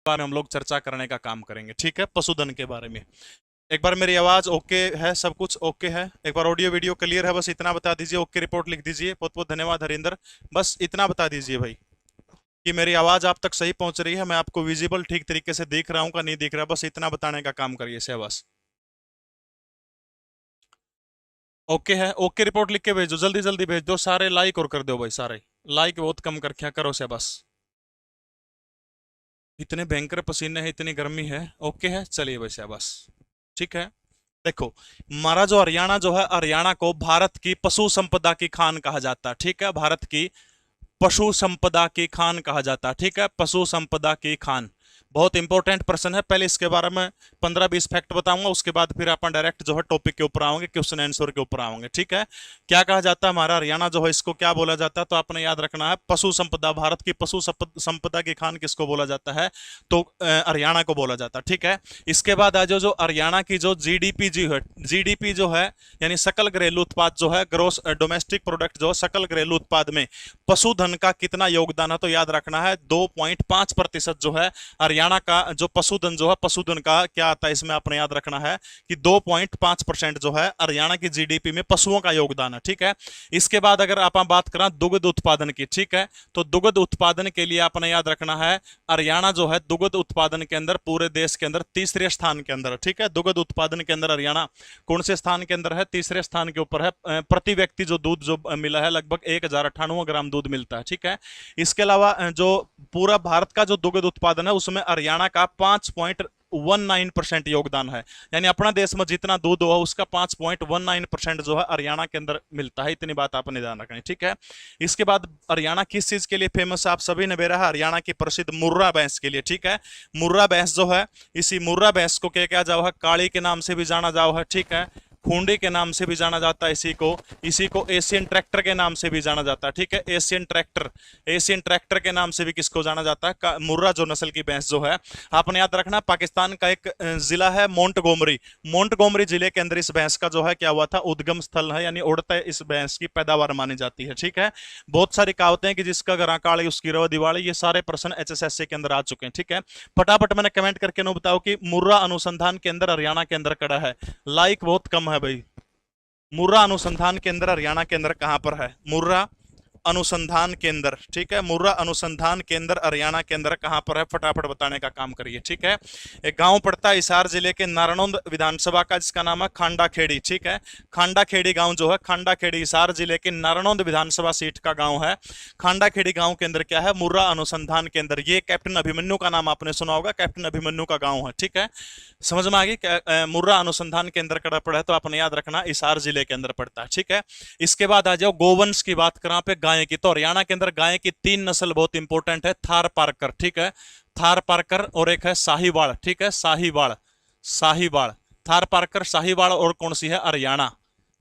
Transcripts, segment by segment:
बारे में हम लोग चर्चा करने का काम करेंगे, ठीक है, पशुधन के बारे में। एक बार मेरी आवाज ओके है, सब कुछ ओके है, एक बार ऑडियो वीडियो क्लियर है, बस इतना बता दीजिए। ओके रिपोर्ट लिख दीजिए। बहुत बहुत धन्यवाद हरिंदर, बस इतना बता दीजिए भाई कि मेरी आवाज आप तक सही पहुंच रही है, मैं आपको विजिबल ठीक तरीके से देख रहा हूं का नहीं दिख रहा, बस इतना बताने का काम करिए सहवास। ओके है, ओके रिपोर्ट लिख के भेज दो, जल्दी जल्दी भेज दो, सारे लाइक और कर दो भाई, सारे लाइक बहुत कम कर क्या करो सहवास। इतने भयंकर पसीने हैं, इतनी गर्मी है। ओके है, चलिए भाई सहवास, ठीक है। देखो, हमारा जो हरियाणा जो है, हरियाणा को भारत की पशु संपदा की खान कहा जाता है, ठीक है, भारत की पशु संपदा की खान कहा जाता है, ठीक है, पशु संपदा की खान। बहुत इंपॉर्टेंट प्रश्न है, पहले इसके बारे में 15-20 फैक्ट बताऊंगा, उसके बाद फिर अपन डायरेक्ट जो है टॉपिक के ऊपर आएंगे, क्वेश्चन आंसर के ऊपर आएंगे, ठीक है। क्या कहा जाता है हमारा हरियाणा जो है, इसको क्या बोला जाता है, तो आपने याद रखना है पशु संपदा, भारत की पशु संपदा की खान किसको बोला जाता है, तो हरियाणा को बोला जाता है, ठीक है। इसके बाद आज जो हरियाणा की जो जीडीपी जीडीपी जो है, यानी सकल घरेलू उत्पाद जो है, ग्रोस डोमेस्टिक प्रोडक्ट जो सकल घरेलू उत्पाद में पशुधन का कितना योगदान है, तो याद रखना है 2.5% जो है हरियाणा का जो पशुधन जो है, पशुधन का क्या आता है इसमें आपने याद रखना है कि 2.5% जो है हरियाणा की जीडीपी में पशुओं का योगदान है, ठीक है। इसके बाद अगर आप बात करें दुग्ध उत्पादन की, ठीक है, तो दुग्ध उत्पादन के लिए आपने याद रखना है हरियाणा जो है दुग्ध उत्पादन के अंदर पूरे देश के अंदर तीसरे स्थान के अंदर, ठीक है। दुग्ध उत्पादन के अंदर हरियाणा कौन से स्थान के अंदर है, तीसरे स्थान के ऊपर है। प्रति व्यक्ति जो दूध जो मिला है लगभग 1098 ग्राम दूध मिलता है, ठीक है। इसके अलावा जो पूरा भारत का जो दुग्ध उत्पादन है उसमें हरियाणा का 5.19% योगदान है, यानी अपना देश में जितना दूध हुआ उसका 5.19% जो है हरियाणा के अंदर मिलता है, इतनी बात आपने ध्यान रखनी, ठीक है। इसके बाद हरियाणा किस चीज के लिए फेमस है, आप सभी ने बेरा है हरियाणा की प्रसिद्ध मुर्रा भैंस के लिए, ठीक है। मुर्रा भैंस जो है, इसी मुर्रा भैंस को क्या जाओ है, काली के नाम से भी जाना जाओ है, ठीक है, खूंडी के नाम से भी जाना जाता है इसी को एशियन ट्रैक्टर के नाम से भी जाना जाता है, ठीक है। एशियन ट्रैक्टर के नाम से भी किसको जाना जाता है, मुर्रा जो नस्ल की भैंस जो है। आपने याद रखना पाकिस्तान का एक जिला है मोंटगोमरी जिले के अंदर इस भैंस का जो है क्या हुआ था, उद्गम स्थल है, यानी उड़ते इस भैंस की पैदावार मानी जाती है, ठीक है। बहुत सारी कहावतें हैं कि जिसका घर काली उसकी रवा दिवाली, ये सारे प्रश्न एचएसएससी के अंदर आ चुके हैं, ठीक है। फटाफट मैंने कमेंट करके नो बताओ कि मुर्रा अनुसंधान के अंदर हरियाणा के अंदर कड़ा है, लाइक बहुत कम है भाई। मुर्रा अनुसंधान केंद्र हरियाणा के अंदर कहां पर है, मुर्रा अनुसंधान केंद्र, ठीक है, मुर्रा अनुसंधान केंद्र हरियाणा के अंदर कहां पर है, फटाफट बताने का काम करिए, ठीक है। एक गांव पड़ता है हिसार जिले के नारानौंद विधानसभा का, जिसका नाम है खांडा खेड़ी, ठीक है। खांडा खेड़ी गांव जो है, खांडा खेड़ी हिसार जिले के नारानौंद विधानसभा सीट का गांव है। खांडा खेड़ी गांव के अंदर क्या है, मुर्रा अनुसंधान केंद्र। ये कैप्टन अभिमन्यु का नाम आपने सुना होगा, कैप्टन अभिमन्यु का गांव है, ठीक है। समझ में आ गई, मुर्रा अनुसंधान केंद्र कड़ा पड़ा है, तो आपने याद रखना हिसार जिले के अंदर पड़ता है, ठीक है। इसके बाद आ जाओ गोवंश की बात करा पे गाय की, तो हरियाणा के अंदर गाय की 3 नस्ल बहुत इंपॉर्टेंट है, थार पारकर, ठीक है, थार पारकर और एक है साहिवाल, ठीक है, साहिवाल, थार पारकर, साहिवाल और कौन सी है, हरियाणा।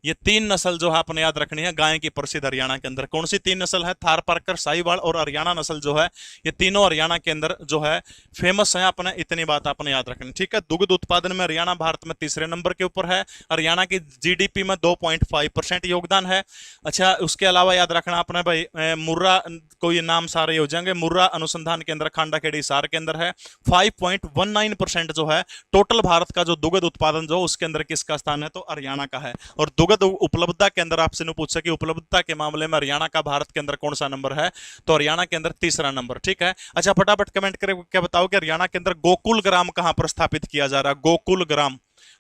ये 3 नस्ल जो है आपने याद रखनी है गाय की प्रसिद्ध हरियाणा के अंदर। कौन सी 3 नस्ल है, थार पारकर, साहिवाल और हरियाणा नस्ल जो है, ये तीनों हरियाणा के अंदर जो है फेमस है, अपने इतनी बात आपने याद रखनी, ठीक है। दुग्ध उत्पादन में हरियाणा भारत में तीसरे नंबर के ऊपर है, हरियाणा की जीडीपी में 2.5% योगदान है। अच्छा, उसके अलावा याद रखना अपने भाई मुर्रा को, ये नाम सारे हो जाएंगे, मुर्रा अनुसंधान केंद्र खांडा खेड़ी हिसार के अंदर है। 5.19% जो है टोटल भारत का जो दुग्ध उत्पादन जो उसके अंदर किसका स्थान है, तो हरियाणा का है। और दुग्ध उपलब्धता के अंदर आपसे पूछा कि उपलब्धता के मामले में हरियाणा का भारत के अंदर कौन सा नंबर है, तो हरियाणा के अंदर तीसरा नंबर, ठीक है। अच्छा, फटाफट कमेंट करके क्या बताओ कि हरियाणा के अंदर गोकुल ग्राम कहां पर स्थापित किया जा रहा है,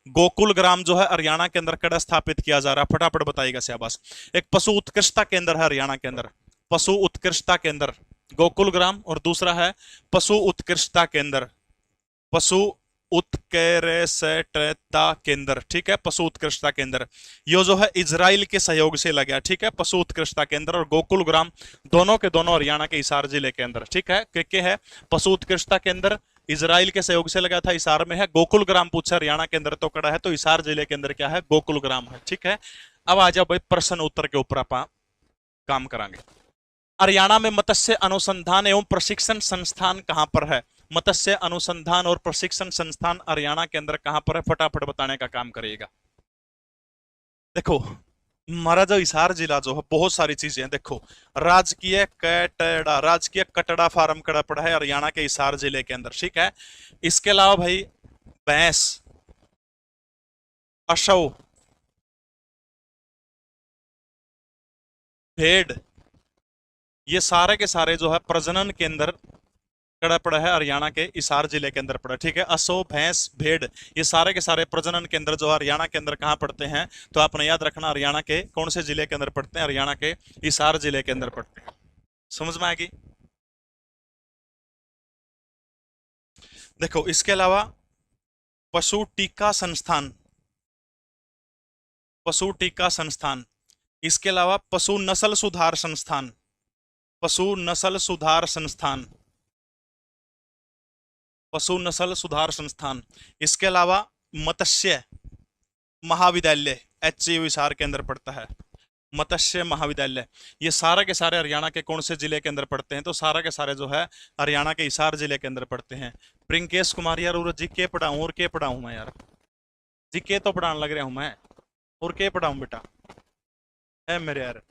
गोकुल ग्राम जो है हरियाणा के अंदर कड़ा स्थापित किया जा रहा है, फटाफट बताइएगा शाबाश। एक पशु उत्कृष्टता केंद्र है हरियाणा के अंदर, पशु उत्कृष्टता केंद्र गोकुल ग्राम, और दूसरा है पशु उत्कृष्टता केंद्र, पशु उत्कृष्टता केंद्र, ठीक है, पशु उत्कृष्टता केंद्र। ये जो है इजराइल के सहयोग से लगा, ठीक है, पशु उत्कृष्टता केंद्र और गोकुल ग्राम दोनों के दोनों हरियाणा के हिसार जिले के अंदर, ठीक है। क्या है, पशु उत्कृष्टता केंद्र इजराइल के सहयोग से लगा था, हिसार में है। गोकुल ग्राम पूछा हरियाणा के अंदर तो कड़ा है, तो हिसार जिले के अंदर क्या है, गोकुल ग्राम है, ठीक है। अब आ जाओ भाई प्रश्न उत्तर के ऊपर आप काम करांगे। हरियाणा में मत्स्य अनुसंधान एवं प्रशिक्षण संस्थान कहां पर है, मत्स्य अनुसंधान और प्रशिक्षण संस्थान हरियाणा के अंदर कहां पर है, फटाफट बताने का काम करिएगा। देखो, महाराजा हिसार जिला जो है बहुत सारी चीजें हैं देखो। राजकीय कटड़ा फार्म कड़ा पड़ा है हरियाणा के हिसार जिले के अंदर, ठीक है। इसके अलावा भाई भैंस, अशव, भेड़, ये सारे के सारे जो है प्रजनन केंद्र कड़ा पड़ा है हरियाणा के हिसार जिले के अंदर पड़ा, ठीक है। असो, भैंस, भेड़, ये सारे के सारे प्रजनन केंद्र जो हरियाणा के अंदर कहाँ पड़ते हैं, तो आपने याद रखना हरियाणा के कौन से जिले के अंदर पड़ते हैं, हरियाणा के हिसार जिले के अंदर पड़ते हैं। समझ में आएगी। देखो इसके अलावा पशु टीका संस्थान, पशु टीका संस्थान, इसके अलावा पशु नस्ल सुधार संस्थान, पशु नस्ल सुधार संस्थान, पशु नस्ल सुधार संस्थान, इसके अलावा मत्स्य महाविद्यालय, एचयू हिसार के अंदर पड़ता है, मत्स्य महाविद्यालय। ये सारे के सारे हरियाणा के कौन से जिले के अंदर पड़ते हैं, तो सारे के सारे जो है हरियाणा के हिसार जिले के अंदर पड़ते हैं। प्रिंकेश कुमार यार, और जीके पढ़ाऊं और के पढ़ाऊं मैं यार, जीके तो पढ़ाने लग रहा हूं मैं, और के पढ़ाऊं बेटा है मेरे यार।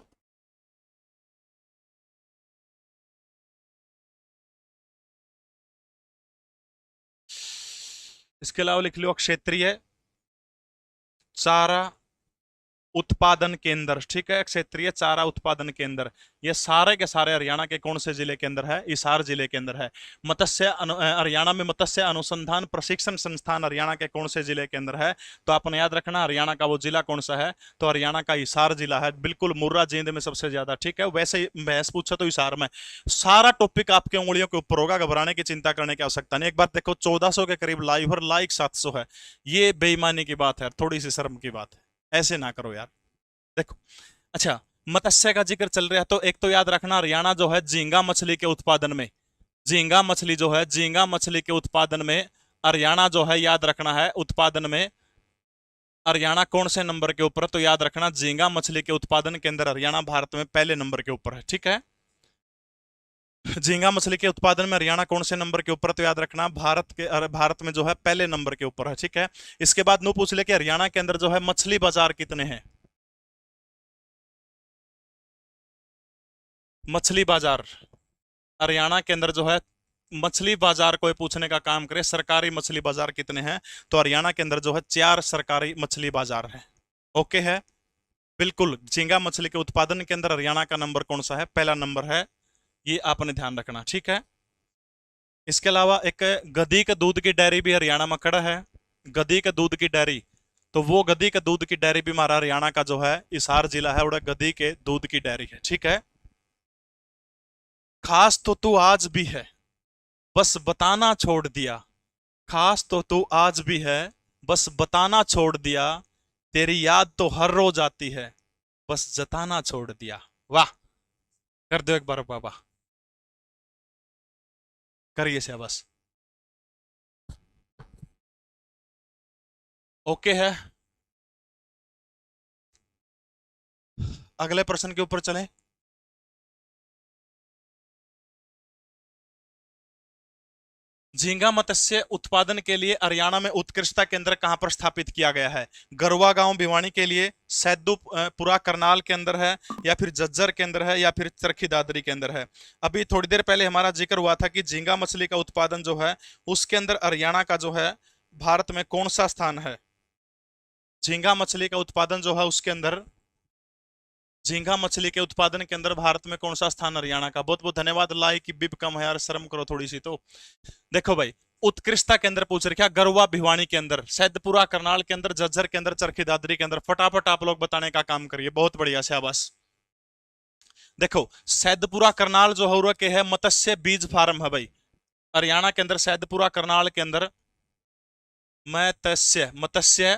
इसके अलावा लिख लो क्षेत्रीय चारा उत्पादन केंद्र, ठीक है, क्षेत्रीय चारा उत्पादन केंद्र। ये सारे के सारे हरियाणा के कौन से जिले के अंदर है, हिसार जिले के अंदर है। हरियाणा में मत्स्य अनुसंधान प्रशिक्षण संस्थान हरियाणा के कौन से जिले के अंदर है, तो आपने याद रखना हरियाणा का वो जिला कौन सा है, तो हरियाणा का हिसार जिला है, बिल्कुल मुर्रा जींद में सबसे ज्यादा, ठीक है। वैसे ही बहस पूछा तो हिसार में सारा टॉपिक आपके उंगलियों के ऊपर होगा, घबराने की चिंता करने की आवश्यकता नहीं। एक बार देखो 1400 के करीब लाइव और लाइक 700 है, ये बेईमानी की बात है, थोड़ी सी शर्म की बात है, ऐसे ना करो यार। देखो अच्छा, मत्स्य का जिक्र चल रहा है तो एक तो याद रखना हरियाणा जो है झींगा मछली के उत्पादन में, झींगा मछली जो है, झींगा मछली के उत्पादन में हरियाणा जो है, याद रखना है उत्पादन में हरियाणा कौन से नंबर के ऊपर है, तो याद रखना झींगा मछली के उत्पादन के अंदर हरियाणा भारत में पहले नंबर के ऊपर है, ठीक है। झींगा मछली के उत्पादन में हरियाणा कौन से नंबर के ऊपर, तो याद रखना भारत में जो है पहले नंबर के ऊपर है, ठीक है। इसके बाद नो पूछ ले कि हरियाणा के अंदर जो है मछली बाजार कितने हैं, मछली बाजार हरियाणा के अंदर जो है मछली बाजार को पूछने का काम करे, सरकारी मछली बाजार कितने हैं, तो हरियाणा के अंदर जो है 4 सरकारी मछली बाजार है, ओके है। बिल्कुल झींगा मछली के उत्पादन के अंदर हरियाणा का नंबर कौन सा है, पहला नंबर है, ये आपने ध्यान रखना, ठीक है। इसके अलावा एक गधी के दूध की डेयरी भी हरियाणा में खड़ा है, गधी के दूध की डेयरी, तो वो गधी के दूध की डेयरी भी हमारा हरियाणा का जो है हिसार जिला है, और गधी के दूध की डेयरी है, ठीक है। खास तो तू आज भी है, बस बताना छोड़ दिया, खास तो तू आज भी है, बस बताना छोड़ दिया, तेरी याद तो हर रोज आती है, बस जताना छोड़ दिया। वाह, कर दो एक बार बाबा, करिए से बस, ओके है। अगले प्रश्न के ऊपर चलें। झींगा मत्स्य उत्पादन के लिए हरियाणा में उत्कृष्टता केंद्र कहां पर स्थापित किया गया है, गरवा गांव भिवानी के लिए, सैदुपुरा करनाल के अंदर है, या फिर झज्जर के अंदर है, या फिर चरखी दादरी के अंदर है। अभी थोड़ी देर पहले हमारा जिक्र हुआ था कि झींगा मछली का उत्पादन जो है उसके अंदर हरियाणा का जो है भारत में कौन सा स्थान है, झींगा मछली का उत्पादन जो है उसके अंदर, झींगा मछली के उत्पादन के अंदर भारत में कौन सा स्थान हरियाणा का। बहुत बहुत धन्यवाद, लाइक की बिब कम है यार, शर्म करो थोड़ी सी तो। देखो भाई उत्कृष्टता के अंदर पूछ रखा, गरवा भिवानी के अंदर, सैदपुरा करनाल के अंदर, झज्जर के अंदर, चरखी दादरी के अंदर, फटाफट आप लोग बताने का काम करिए, बहुत बढ़िया शाबाश। देखो सैदपुरा करनाल जो हो के है मत्स्य बीज फार्म है भाई, हरियाणा के अंदर सैदपुरा करनाल के अंदर मत्स्य मत्स्य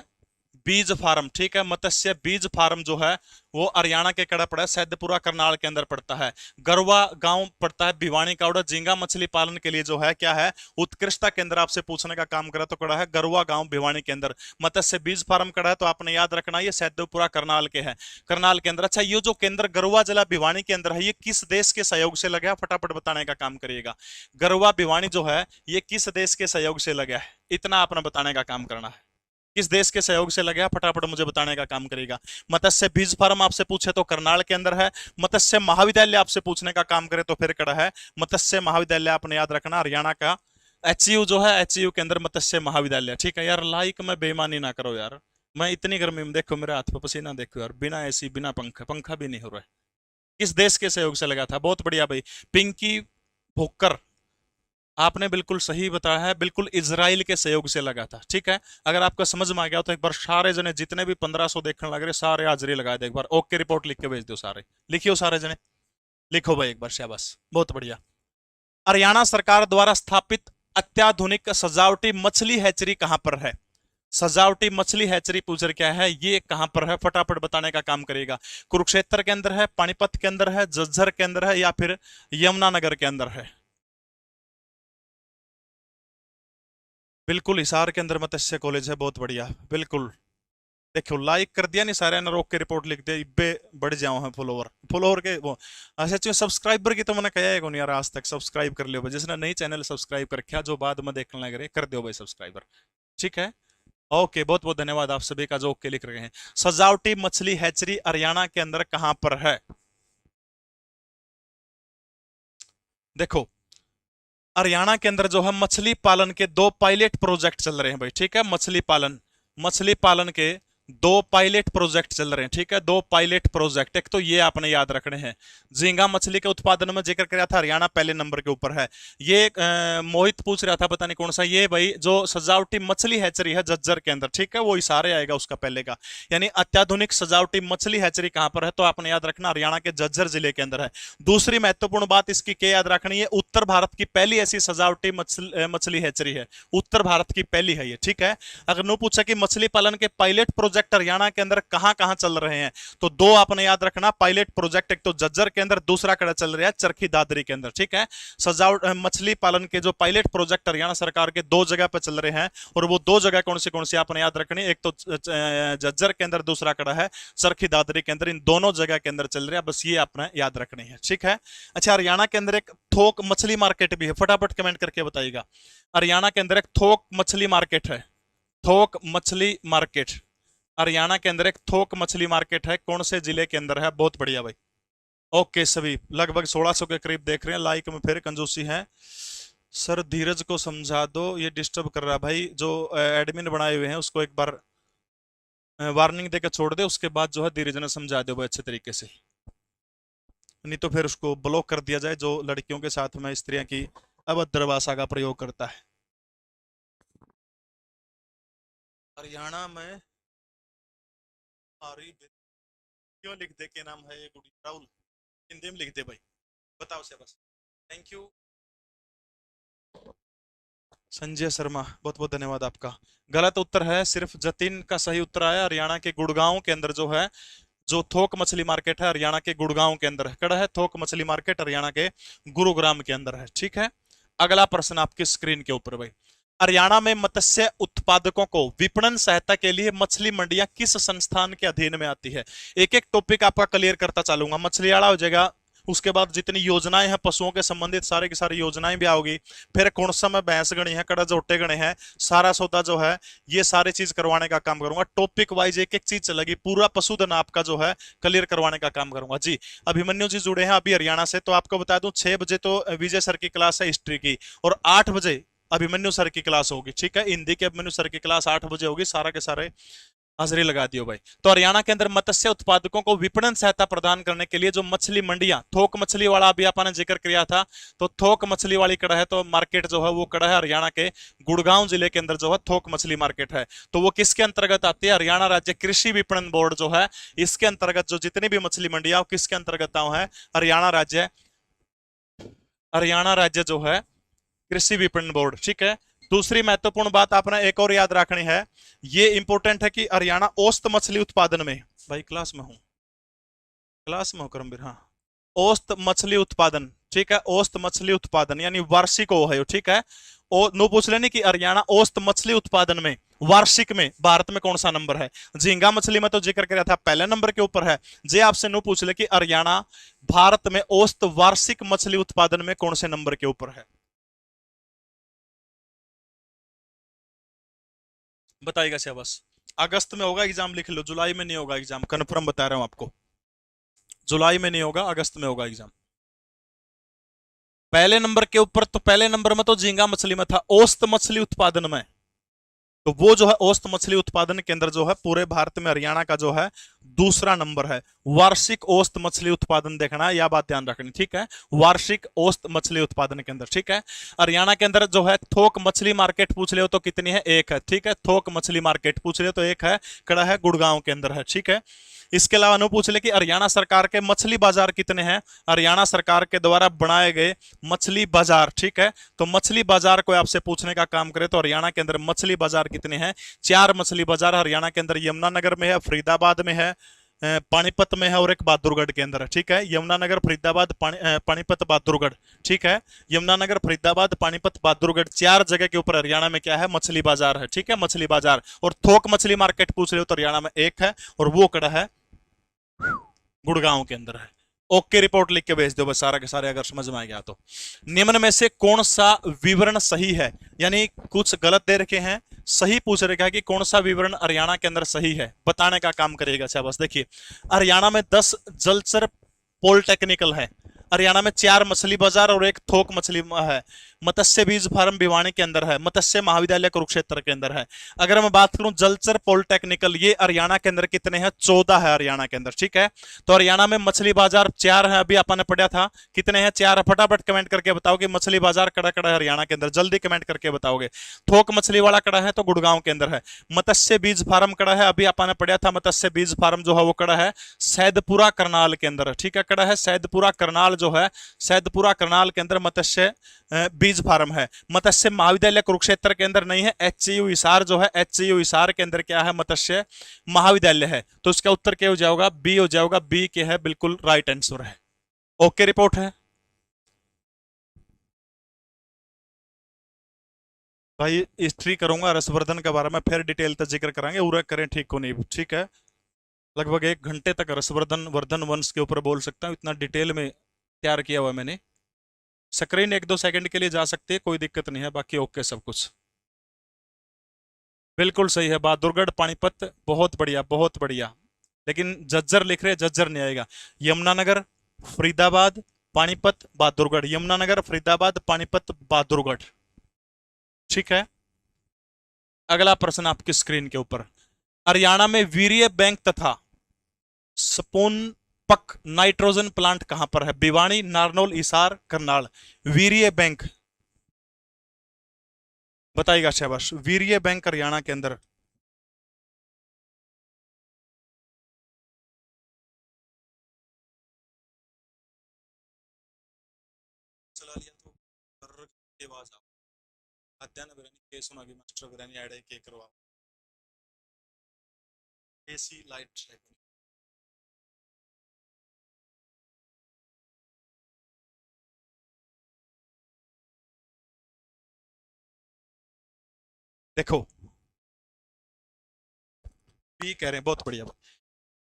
बीज फार्म, ठीक है, मत्स्य बीज फार्म जो है वो हरियाणा के कड़ा पड़ा है, सैदपुरा करनाल के अंदर पड़ता है। गरवा गांव पड़ता है भिवानी का, और झींगा मछली पालन के लिए जो है क्या है उत्कृष्टता केंद्र आपसे पूछने का काम करा तो कड़ा है गरवा गांव भिवानी के अंदर। मत्स्य बीज फार्म कड़ा है तो आपने याद रखना ये सैदपुरा करनाल के है, करनाल के अंदर। अच्छा ये जो केंद्र गरवा जिला भिवानी के अंदर है ये किस देश के सहयोग से लगा है, फटाफट बताने का काम करिएगा। गरवा भिवानी जो है ये किस देश के सहयोग से लगा है, इतना आपने बताने का काम करना है। किस देश के सहयोग से लगा, फटाफट मुझे बताने का काम करेगा। मत्स्य बीज फार्म आपसे पूछे तो करनाल के अंदर है। मत्स्य महाविद्यालय आपसे पूछने का काम करे तो फिर कड़ा है मत्स्य महाविद्यालय, आपने याद रखना हरियाणा का। एचयू जो है, एचयू के अंदर मत्स्य महाविद्यालय, ठीक है यार। लाइक में बेईमानी ना करो यार, मैं इतनी गर्मी में देखो मेरे हाथ पे पसीना देखो यार, बिना एसी बिना पंखा, पंखा भी नहीं हो रहा है। किस देश के सहयोग से लगा था, बहुत बढ़िया भाई, पिंकी भोकर, आपने बिल्कुल सही बताया है, बिल्कुल इजराइल के सहयोग से लगा था, ठीक है। अगर आपका समझ में आ गया तो एक बार सारे जने जितने भी 1500 देखने लग रहे सारे हाजिरी लगा दे, एक बार ओके रिपोर्ट लिख के भेज दो सारे, लिखियो सारे जने, लिखो भाई एक बार, शाबाश, बहुत बढ़िया। हरियाणा सरकार द्वारा स्थापित अत्याधुनिक सजावटी मछली हैचरी कहां पर है? सजावटी मछली हैचरी पूछ क्या है, ये कहां पर है, फटाफट बताने का काम करेगा। कुरुक्षेत्र के अंदर है, पानीपत के अंदर है, झज्जर के अंदर है, या फिर यमुनानगर के अंदर है? बिल्कुल हिसार के अंदर मत्स्य कॉलेज है, बहुत बढ़िया, बिल्कुल। देखो लाइक कर दिया नहीं सारे ने, रोक के रिपोर्ट लिख दिया, इब्बे बढ़ जाओ है फॉलोवर, फॉलोवर के वो। अच्छा सब्सक्राइबर की तो मैंने कहा है कौन यार आज तक, सब्सक्राइब कर लियो भाई, जिसने नई चैनल सब्सक्राइब कर रखा, जो बाद में देखने लग रहे कर दियो भाई सब्सक्राइबर, ठीक है। ओके, बहुत बहुत धन्यवाद आप सभी का जो ओके लिख रहे हैं। सजावटी मछली हैचरी हरियाणा के अंदर कहां पर है? देखो हरियाणा के अंदर जो है मछली पालन के दो पायलट प्रोजेक्ट चल रहे हैं भाई, ठीक है। मछली पालन के दो पायलट प्रोजेक्ट चल रहे हैं, ठीक है, दो पायलट प्रोजेक्ट। एक तो ये आपने याद रखने हैं, झींगा मछली के उत्पादन में जिक्र किया था, हरियाणा पहले नंबर के ऊपर है। ये मोहित पूछ रहा था, पता नहीं कौन सा, ये भाई जो सजावटी मछली हैचरी है झज्जर के अंदर, ठीक है, वो इशारे आएगा उसका पहले का, यानी अत्याधुनिक सजावटी मछली हैचरी कहां पर है, तो आपने याद रखना हरियाणा के झज्जर जिले के अंदर है। दूसरी महत्वपूर्ण बात इसकी क्या याद रखनी है, उत्तर भारत की पहली ऐसी सजावटी मछली हैचरी है, उत्तर भारत की पहली है ये, ठीक है। अगर नो पूछा कि मछली पालन के पायलट प्रोजेक्ट हरियाणा के अंदर कहां कहां चल रहे हैं, तो दो आपने याद रखना पायलट प्रोजेक्ट, एक तो झज्जर के अंदर, दूसरा कड़ा चल रहा है चरखी दादरी के अंदर, ठीक है। सजावट मछली पालन के जो पायलट प्रोजेक्ट हरियाणा सरकार के दो जगह पर चल रहे हैं, और वो दो जगह कौन सी आपने याद रखनी, एक तो झज्जर के अंदर, दूसरा कड़ा है चरखी दादरी के अंदर, इन दोनों जगह के अंदर चल रहा है, बस ये आपने याद रखनी है, ठीक है। अच्छा हरियाणा के अंदर एक थोक मछली मार्केट भी है, फटाफट कमेंट करके बताइएगा। हरियाणा के अंदर एक थोक मछली मार्केट है, थोक मछली मार्केट, हरियाणा के अंदर एक थोक मछली मार्केट है, कौन से जिले के अंदर है? बहुत बढ़िया भाई, ओके, सभी लगभग 1600 के करीब देख रहे हैं, लाइक में फिर कंजूसी है। सर धीरज को समझा दो, ये डिस्टर्ब कर रहा है भाई, जो एडमिन बनाए हुए हैं उसको एक बार वार्निंग देकर छोड़ दे, उसके बाद जो है धीरज ने समझा दो भाई अच्छे तरीके से, नहीं तो फिर उसको ब्लॉक कर दिया जाए, जो लड़कियों के साथ में स्त्रियों की अभद्र भाषा का प्रयोग करता है। हरियाणा में क्यों लिख दे के नाम है ये गुड़ी राहुल, हिंदी में लिख दे भाई, बताओ से बस, थैंक यू। संजय शर्मा, बहुत बहुत धन्यवाद आपका। गलत उत्तर है, सिर्फ जतिन का सही उत्तर आया, हरियाणा के गुड़गांव के अंदर जो है, जो थोक मछली मार्केट है हरियाणा के गुड़गांव के अंदर कड़ा है, थोक मछली मार्केट हरियाणा के गुरुग्राम के अंदर है, ठीक है। अगला प्रश्न आपकी स्क्रीन के ऊपर भाई, हरियाणा में मत्स्य उत्पादकों को विपणन सहायता के लिए मछली मंडियां किस संस्थान के अधीन में आती है? एक एक टॉपिक आपका क्लियर करता चलूंगा, मछलियाड़ा हो जाएगा, उसके बाद जितनी योजनाएं हैं पशुओं के संबंधित सारे की सारी योजनाएं भी आओगी, फिर कौन सा में भैंस गणी है, कड़ा जोटे गणे हैं, सारा सौदा जो है, ये सारी चीज करवाने का काम करूंगा, टॉपिक वाइज एक एक चीज चलेगी, पूरा पशुधन आपका जो है क्लियर करवाने का काम करूंगा जी। अभिमन्यु जी जुड़े हैं अभी हरियाणा से, तो आपको बता दूं 6 बजे तो विजय सर की क्लास है हिस्ट्री की, और 8 बजे अभिमन्यु सर की क्लास होगी, ठीक है, हिंदी के अभिमन्यु सर की क्लास 8 बजे होगी, सारा के सारे हाजिरी लगा दियो भाई। तो हरियाणा के अंदर मत्स्य उत्पादकों को विपणन सहायता प्रदान करने के लिए जो मछली मंडियां, थोक मछली वाला अभी आपने जिक्र किया था, तो थोक मछली वाली कड़ा है, तो मार्केट जो है वो कड़ा है हरियाणा के गुड़गांव जिले के अंदर जो है थोक मछली मार्केट है, तो वो किसके अंतर्गत आती है? हरियाणा राज्य कृषि विपणन बोर्ड जो है, इसके अंतर्गत जो जितनी भी मछली मंडियां किसके अंतर्गत है? हरियाणा राज्य जो है कृषि विपणन बोर्ड, ठीक है। दूसरी महत्वपूर्ण बात आपने एक और याद रखनी है, ये इंपॉर्टेंट है कि हरियाणा औसत मछली उत्पादन में, भाई क्लास में हूं, क्लास में हूं करमवीर, हाँ, औसत मछली उत्पादन, ठीक है, औसत मछली उत्पादन यानी वार्षिक हो है, ठीक है। नो पूछ लेने कि हरियाणा औसत मछली उत्पादन में वार्षिक में भारत में कौन सा नंबर है? झींगा मछली में तो जिक्र किया था पहले नंबर के ऊपर है, जे आपसे नो पूछ ले कि हरियाणा भारत में औसत वार्षिक मछली उत्पादन में कौन से नंबर के ऊपर है? बताइएगा शाबाश। अगस्त में होगा एग्जाम, लिख लो, जुलाई में नहीं होगा एग्जाम, कन्फर्म बता रहा हूं आपको। जुलाई में नहीं होगा, अगस्त में होगा एग्जाम। पहले नंबर के ऊपर तो, पहले नंबर में तो झींगा मछली में था, औसत मछली उत्पादन में। तो वो जो है औसत मछली उत्पादन केंद्र जो है पूरे भारत में हरियाणा का जो है दूसरा नंबर है। वार्षिक औसत मछली उत्पादन देखना है, यह बात ध्यान रखनी, ठीक है। वार्षिक औसत मछली उत्पादन केंद्र, ठीक है। हरियाणा के अंदर जो है थोक मछली मार्केट पूछ ले हो तो कितनी है, एक है, ठीक है। थोक मछली मार्केट पूछ ले हो तो एक है, कड़ा है, गुड़गांव के अंदर है, ठीक है। इसके अलावा अनु पूछ ले कि हरियाणा सरकार के मछली बाजार कितने हैं। हरियाणा सरकार के द्वारा बनाए गए मछली बाजार, ठीक है। तो मछली बाजार को आपसे पूछने का काम करे तो हरियाणा के अंदर मछली बाजार कितने हैं, 4 मछली बाजार हरियाणा के अंदर, यमुनानगर में है, फरीदाबाद में है, पानीपत में है, और एक बहादुरगढ़ के अंदर है, ठीक है। यमुनानगर, फरीदाबाद, पानीपत, बहादुरगढ़, ठीक है। यमुनानगर, फरीदाबाद, पानीपत, बहादुरगढ़, 4 जगह के ऊपर हरियाणा में क्या है, मछली बाजार है, ठीक है, मछली बाजार। और थोक मछली मार्केट पूछ रहे हो तो हरियाणा में एक है, और वो कड़ा है, गुड़गांव के अंदर है। ओके, रिपोर्ट लिख के भेज दो बस, सारा के सारे, अगर समझ में आ गया तो। निम्न में से कौन सा विवरण सही है, यानी कुछ गलत दे रखे हैं, सही पूछ रखा है कि कौन सा विवरण हरियाणा के अंदर सही है, बताने का काम करिएगा। अच्छा बस देखिए, हरियाणा में 10 जलचर पॉलिटेक्निकल है। हरियाणा में 4 मछली बाजार और एक थोक मछली है। मत्स्य बीज फार्म भिवानी के अंदर है। मत्स्य महाविद्यालय कुरुक्षेत्र के अंदर है। अगर मैं बात करूं जलचर पॉलिटेक्निकल, ये हरियाणा के अंदर कितने हैं, 14 है हरियाणा के अंदर, ठीक है। तो हरियाणा में मछली बाजार 4 है, अभी अपन ने पढ़ा था, कितने हैं, 4। फटाफट कमेंट करके बताओ कि मछली बाजार कड़ा कड़ा है हरियाणा के अंदर, जल्दी कमेंट करके बताओगे। थोक मछली वाला कड़ा है तो गुड़गांव के अंदर है। मत्स्य बीज फार्म कड़ा है, अभी अपन ने पढ़ा था, मत्स्य बीज फार्म जो है वो कड़ा है सैदपुरा करनाल के अंदर, ठीक है। कड़ा है सैदपुरा करनाल जो है, सैदपुरा करनाल के अंदर मत्स्य बीज फार्म है। मत्स्य महाविद्यालय कुरुक्षेत्र के अंदर नहीं है। एचसीयू हिसार जो है, एचसीयू हिसार के अंदर क्या है, मत्स्य महाविद्यालय है। तो इसका उत्तर क्या हो जाएगा, बी हो जाएगा, बी के है, बिल्कुल राइट आंसर है। ओके, रिपोर्ट है भाई। हिस्ट्री करूंगा रसवर्धन के बारे में, फिर डिटेल तक जिक्र कराएंगे, उरा करें ठीक को नहीं, ठीक है। लगभग 1 घंटे तक रसवर्धन वर्धन वंश के ऊपर बोल सकता हूँ, इतना डिटेल में तैयार किया हुआ मैंने। स्क्रीन 1-2 सेकंड के लिए जा सकती है, कोई दिक्कत नहीं है, बाकी ओके सब कुछ बिल्कुल सही है। बहादुरगढ़, पानीपत, बहुत बढ़िया, बहुत बढ़िया। लेकिन जज्जर लिख रहे हैं, जज्जर नहीं आएगा। यमुनानगर, फरीदाबाद, पानीपत, बहादुरगढ़, यमुनानगर, फरीदाबाद, पानीपत, बहादुरगढ़, ठीक है। अगला प्रश्न आपकी स्क्रीन के ऊपर, हरियाणा में वीर्य बैंक तथा स्पोनपक नाइट्रोजन प्लांट कहां पर है, भिवानी, नारनौल, हिसार, करनाल। वीर्य बैंक बताइएगा शाबाश, वीर्य बैंक हरियाणा के अंदर। चला लिया तो कर्र की आवाज आ, अध्ययन बिरानी के सुनागी मास्टर बिरानी आड़े के करवा, एसी लाइट है। देखो, बी कह रहे हैं, बहुत बढ़िया।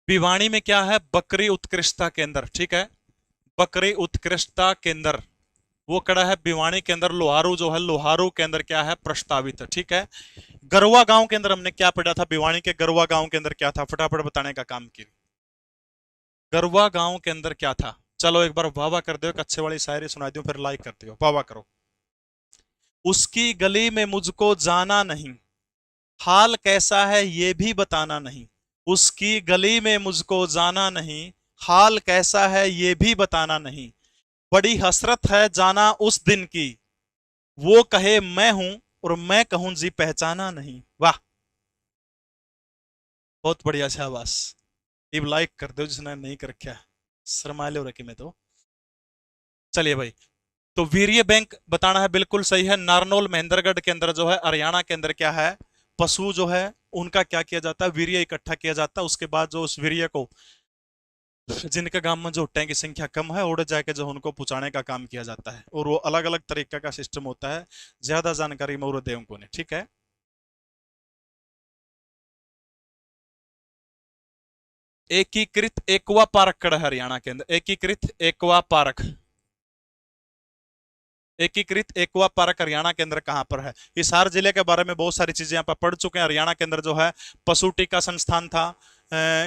भिवानी में क्या है, बकरी उत्कृष्टता केंद्र, ठीक है। बकरी उत्कृष्टता केंद्र वो कड़ा है भिवानी के अंदर। लोहारू जो है, लोहारू के अंदर क्या है, प्रस्तावित है, ठीक है। गरुआ गांव के अंदर हमने क्या पढ़ा था, भिवानी के गरुआ गांव के अंदर क्या था, फटाफट बताने का काम कीजिए। गरुआ गांव के अंदर क्या था, चलो एक बार वाह वाह कर दो, एक अच्छे वाली शायरी सुना दो, फिर लाइक करते हो, वाह वाह करो। उसकी गली में मुझको जाना नहीं, हाल कैसा है ये भी बताना नहीं। उसकी गली में मुझको जाना नहीं, हाल कैसा है ये भी बताना नहीं। बड़ी हसरत है जाना उस दिन की, वो कहे मैं हूं और मैं कहूं जी पहचाना नहीं। वाह, बहुत बढ़िया, शाबाश। ये लाइक कर दो जिसने नहीं कर रखा है, शर्माले हो रखे में तो। चलिए भाई, तो वीर्य बैंक बताना है, बिल्कुल सही है। नारनौल महेंद्रगढ़ के अंदर जो है, हरियाणा के अंदर क्या है, पशु जो है उनका क्या किया जाता है, वीर्य इकट्ठा किया जाता है। उसके बाद जो उस वीर्य को, जिनके गांव में जो ऊँटों की संख्या कम है, उड़ जाके जो उनको पहुंचाने का काम किया जाता है, और वो अलग अलग तरीके का सिस्टम होता है। ज्यादा जानकारी मैं उड़ देव को नहीं, ठीक है। एकीकृत एक्वा पार्क कड़ा है हरियाणा के अंदर, एकीकृत एक्वा पार्क। एकीकृत एक्वा पार्क हरियाणा के अंदर कहां पर है? हिसार जिले के बारे में बहुत सारी चीजें यहाँ पर पढ़ चुके हैं। हरियाणा के अंदर जो है पशु टीका संस्थान था।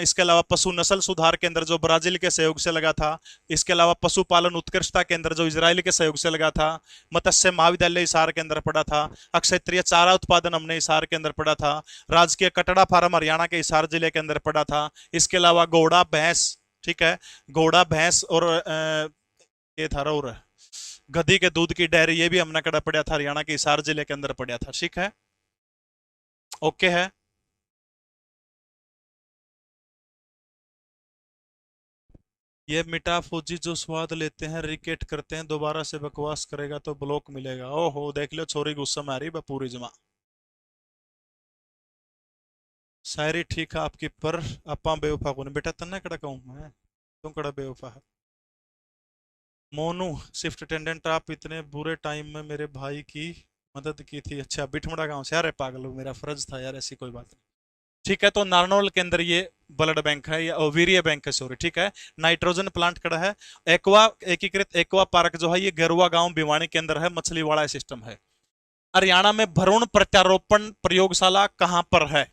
इसके अलावा पशु नस्ल सुधार केंद्र जो ब्राजील के सहयोग से लगा था। इसके अलावा पशुपालन उत्कृष्टता केंद्र जो इजराइल के सहयोग से लगा था। मत्स्य महाविद्यालय हिसार के अंदर पड़ा था। अक्षेत्रीय चारा उत्पादन हमने हिसार के अंदर पड़ा था। राजकीय कटड़ा फार्म हरियाणा के हिसार जिले के अंदर पड़ा था। इसके अलावा घोड़ा भैंस, ठीक है, घोड़ा भैंस और ये था और गधी के दूध की डेयरी, ये भी हमने कड़ा पड़ा था हरियाणा के हिसार जिले के अंदर पड़ा था। ठीक है, ओके है। ये मिठा फौजी जो स्वाद लेते हैं रिकेट करते हैं, दोबारा से बकवास करेगा तो ब्लॉक मिलेगा। ओहो देख लो छोरी गुस्सा में आ रही पूरी जमा। शायरी ठीक है आपकी, पर आपा बेवफा को नहीं बेटा, तन्ने कड़ा कहूं मैं, तुम कड़ा बेवफा है। मोनू शिफ्ट अटेंडेंट, आप इतने बुरे टाइम में मेरे भाई की मदद की थी। अच्छा, बिठमड़ा गांव से? अरे पागल हो, मेरा फर्ज था यार, ऐसी कोई बात नहीं। ठीक है, तो नारनौल के अंदर ये ब्लड बैंक है या वीर्य बैंक है, सॉरी, ठीक है। नाइट्रोजन प्लांट कड़ा है। एक्वा एकीकृत एक्वा पार्क जो है ये गरुआ गांव भिवानी के अंदर है, मछली वाड़ा सिस्टम है। हरियाणा में भ्रूण प्रत्यारोपण प्रयोगशाला कहां पर है?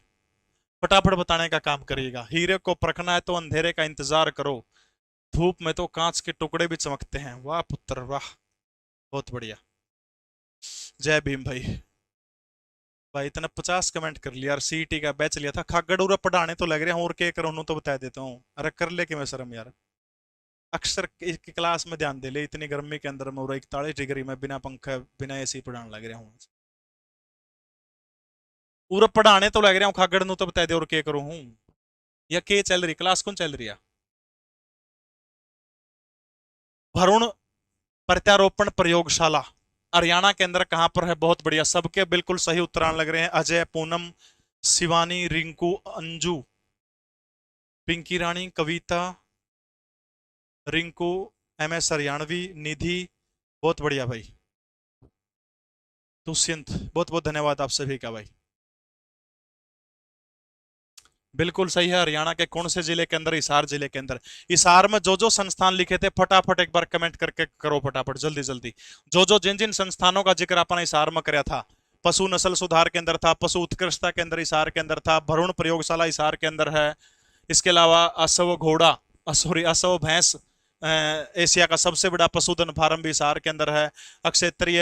फटाफट बताने का काम करिएगा। हीरे को परखना है तो अंधेरे का इंतजार करो, धूप में तो कांच के टुकड़े भी चमकते हैं। वाह पुत्र वाह, बहुत बढ़िया। जय भीम भाई। भाई इतना 50 कमेंट कर लिया यार, सीईटी का बैच लिया था, खागड़ उरा पढ़ाने तो लग रहे हैं, और क्या करूँ तो बता देता हूँ। अरे कर ले कि मैं शर्म यार, अक्सर की क्लास में ध्यान दे ले, इतनी गर्मी के अंदर मैं 41 डिग्री में बिना पंखा बिना एसी पढ़ाने लग रहा हूँ। पूरा पढ़ाने तो लग रहा हूँ, खागड़ नु तो बता दे और क्या करूँ हूँ। या के चल रही क्लास, कौन चल रही है? भ्रूण प्रत्यारोपण प्रयोगशाला हरियाणा के अंदर कहां पर है? बहुत बढ़िया, सबके बिल्कुल सही उत्तरायण लग रहे हैं। अजय, पूनम, शिवानी, रिंकू, अंजू, पिंकी रानी, कविता, रिंकू, एम एस हरियाणवी, निधि, बहुत बढ़िया भाई। दुष्यंत, बहुत बहुत धन्यवाद आप सभी का भाई। बिल्कुल सही है। हरियाणा के कौन से जिले के अंदर? हिसार जिले के अंदर। हिसार में जो जो संस्थान लिखे थे फटाफट एक बार कमेंट करके करो, फटाफट जल्दी जल्दी। जो जो जिन जिन संस्थानों का जिक्र अपन हिसार में कराया था, पशु नस्ल सुधार के अंदर था, पशु उत्कृष्टता के अंदर हिसार के अंदर था, भ्रूण प्रयोगशाला हिसार के अंदर है। इसके अलावा असव घोड़ा, सॉरी असव भैंस, एशिया का सबसे बड़ा पशुधन फार्म भी हिसार के अंदर है। अक्षेत्रीय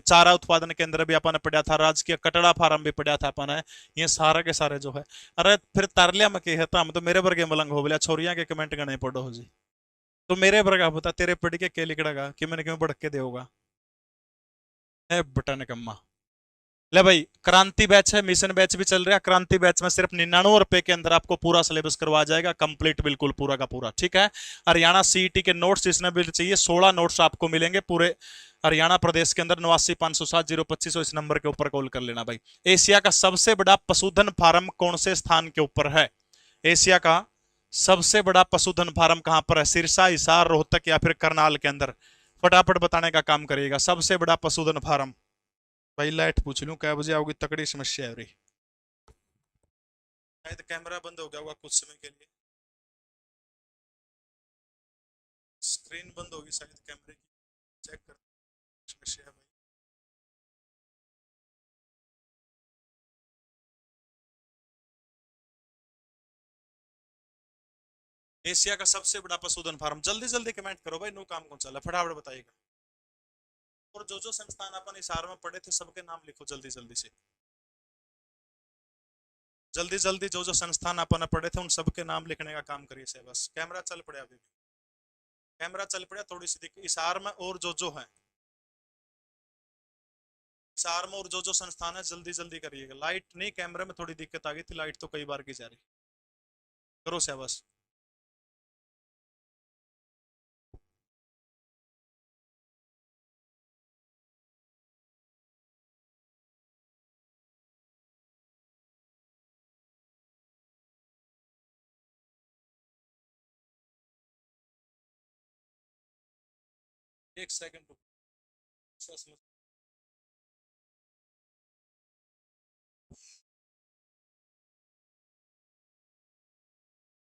चारा उत्पादन के अंदर भी अपन ने पढ़ा था। राजकीय कटड़ा फार्म भी पढ़ा था अपन ने। ये सारे के सारे जो है, अरे फिर तारलिया में कहता हम तो मेरे वर्गे मलंग हो बोलिया, छोरिया के कमेंट गणे पढ़ो हो जी। तो मेरे वर्गा बता, तेरे पढ़ के लिखड़ेगा कि मैंने क्यों बढ़ के देगा है बटन कम्मा। ले भाई, क्रांति बैच है, मिशन बैच भी चल रहा है। क्रांति बैच में सिर्फ 99 रुपए के अंदर आपको पूरा सिलेबस करवा जाएगा कंप्लीट, बिल्कुल पूरा का पूरा। ठीक है, हरियाणा सीईटी के नोट्स जिसने भी चाहिए 16 नोट्स आपको मिलेंगे पूरे हरियाणा प्रदेश के अंदर। 89 507 025 इस नंबर के ऊपर कॉल कर लेना भाई। एशिया का सबसे बड़ा पशुधन फार्म कौन से स्थान के ऊपर है? एशिया का सबसे बड़ा पशुधन फार्म कहां पर है? सिरसा, हिसार, रोहतक या फिर करनाल के अंदर? फटाफट बताने का काम करिएगा। सबसे बड़ा पशुधन फार्म। भाई लाइट पूछ लूं क्या बजे आओगी, तकड़ी समस्या है रही। शायद कैमरा बंद हो गया होगा कुछ समय के लिए, स्क्रीन बंद होगी शायद कैमरे की, चेक कर। समस्या है भाई। एशिया का सबसे बड़ा पशुधन फार्म, जल्दी जल्दी कमेंट करो भाई, नो काम कौन चला, फटाफट बताइएगा। और जो जो संस्थान अपन हिसार में पढ़े थे सबके नाम लिखो जल्दी जल्दी से, जल्दी जल्दी। जो जो संस्थान अपन पढ़े थे उन सबके नाम लिखने का काम करिए से बस। कैमरा चल पड़े अभी भी, कैमरा चल पड़े, थोड़ी सी दिक्कत हिसार में। और जो जो है हिसार में और जो जो संस्थान है जल्दी जल्दी करिएगा। लाइट नहीं, कैमरे में थोड़ी दिक्कत आ गई थी, लाइट तो कई बार की जा रही। करो से बस। एक सेकंड रुको।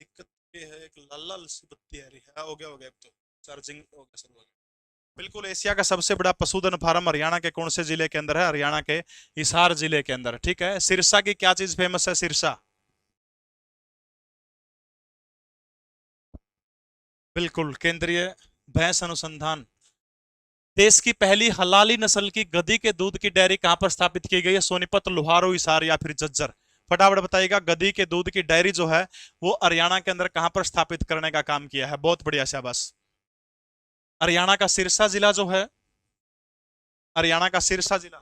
दिक्कत ये है, एक लाल लाल सी बत्ती आ रही है। हो गया हो गया, अब तो चार्जिंग हो गया, सर हो गया। बिल्कुल एशिया का सबसे बड़ा पशुधन फार्म हरियाणा के कौन से जिले के अंदर है? हरियाणा के हिसार जिले के अंदर। ठीक है, सिरसा की क्या चीज फेमस है? सिरसा। बिल्कुल, केंद्रीय भैंस अनुसंधान। देश की पहली हलाली नस्ल की गधी के दूध की डेयरी कहां पर स्थापित की गई है? सोनीपत, लोहारो, हिसार या फिर झज्जर? फटाफट बताइएगा। गधी के दूध की डेयरी जो है वो हरियाणा के अंदर कहां पर स्थापित करने का काम किया है? बहुत बढ़िया, शाबाश। हरियाणा का सिरसा जिला जो है, हरियाणा का सिरसा जिला,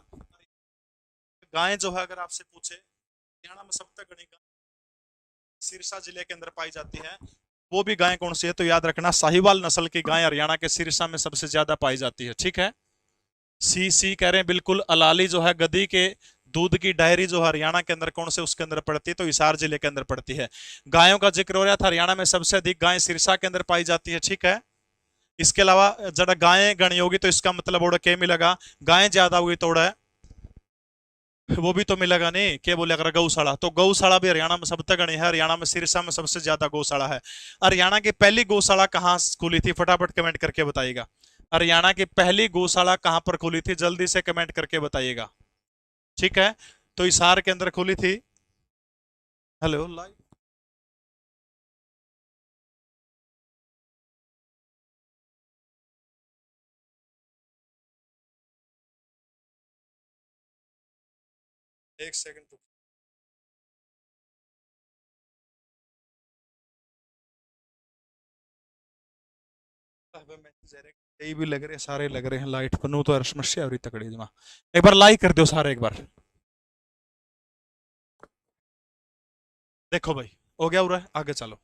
गायें जो है अगर आपसे पूछे हरियाणा में सबसे घनी गाय सिरसा जिले के अंदर पाई जाती है, वो भी गाय कौन सी है? तो याद रखना, साहिवाल नस्ल की गाय हरियाणा के सिरसा में सबसे ज्यादा पाई जाती है। ठीक है, सी सी कह रहे हैं बिल्कुल। अलाली जो है गधी के दूध की डायरी जो हरियाणा के अंदर कौन से उसके अंदर पड़ती है? तो हिसार जिले के अंदर पड़ती है। गायों का जिक्र हो रहा था, हरियाणा में सबसे अधिक गाय सिरसा के अंदर पाई जाती है। ठीक है, इसके अलावा जरा गायें गणी होगी तो इसका मतलब ओड़ा क्या मिलेगा? गायें ज्यादा हुई तो ओड़ा वो भी तो मिलेगा नहीं, क्या बोले अगर गौशाला, तो गौशाला भी हरियाणा में सबसे गणी है। हरियाणा में सिरसा में सबसे ज्यादा गौशाला है। हरियाणा की पहली गौशाला कहाँ खुली थी? फटाफट कमेंट करके बताइएगा। हरियाणा की पहली गौशाला कहां पर खुली थी? जल्दी से कमेंट करके बताइएगा। ठीक है, तो हिसार के अंदर खुली थी। हेलो लाइव, एक सेकंड। यही भी लग रहे हैं, सारे लग रहे हैं लाइट बनू तो समस्या हो रही तकड़ी जमा। एक बार लाइक कर दो सारे एक बार। देखो भाई, हो गया पूरा, आगे चलो।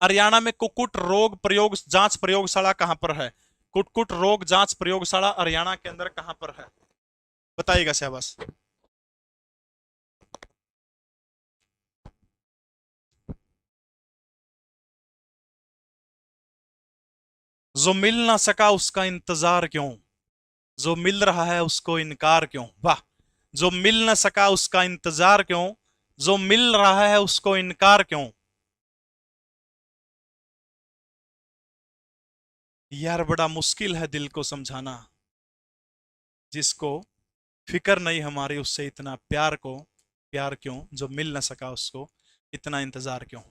हरियाणा में कुक्कुट रोग प्रयोग जांच प्रयोगशाला कहां पर है? कुक्कुट रोग जांच प्रयोगशाला हरियाणा के अंदर कहां पर है? बताइएगा शाबाश। जो मिल ना सका उसका इंतजार क्यों? जो मिल रहा है उसको इनकार क्यों? वाह। जो मिल न सका उसका इंतजार क्यों? जो मिल रहा है उसको इनकार क्यों? यार बड़ा मुश्किल है दिल को समझाना, जिसको फिक्र नहीं हमारी उससे इतना प्यार को प्यार क्यों? जो मिल न सका उसको इतना इंतजार क्यों?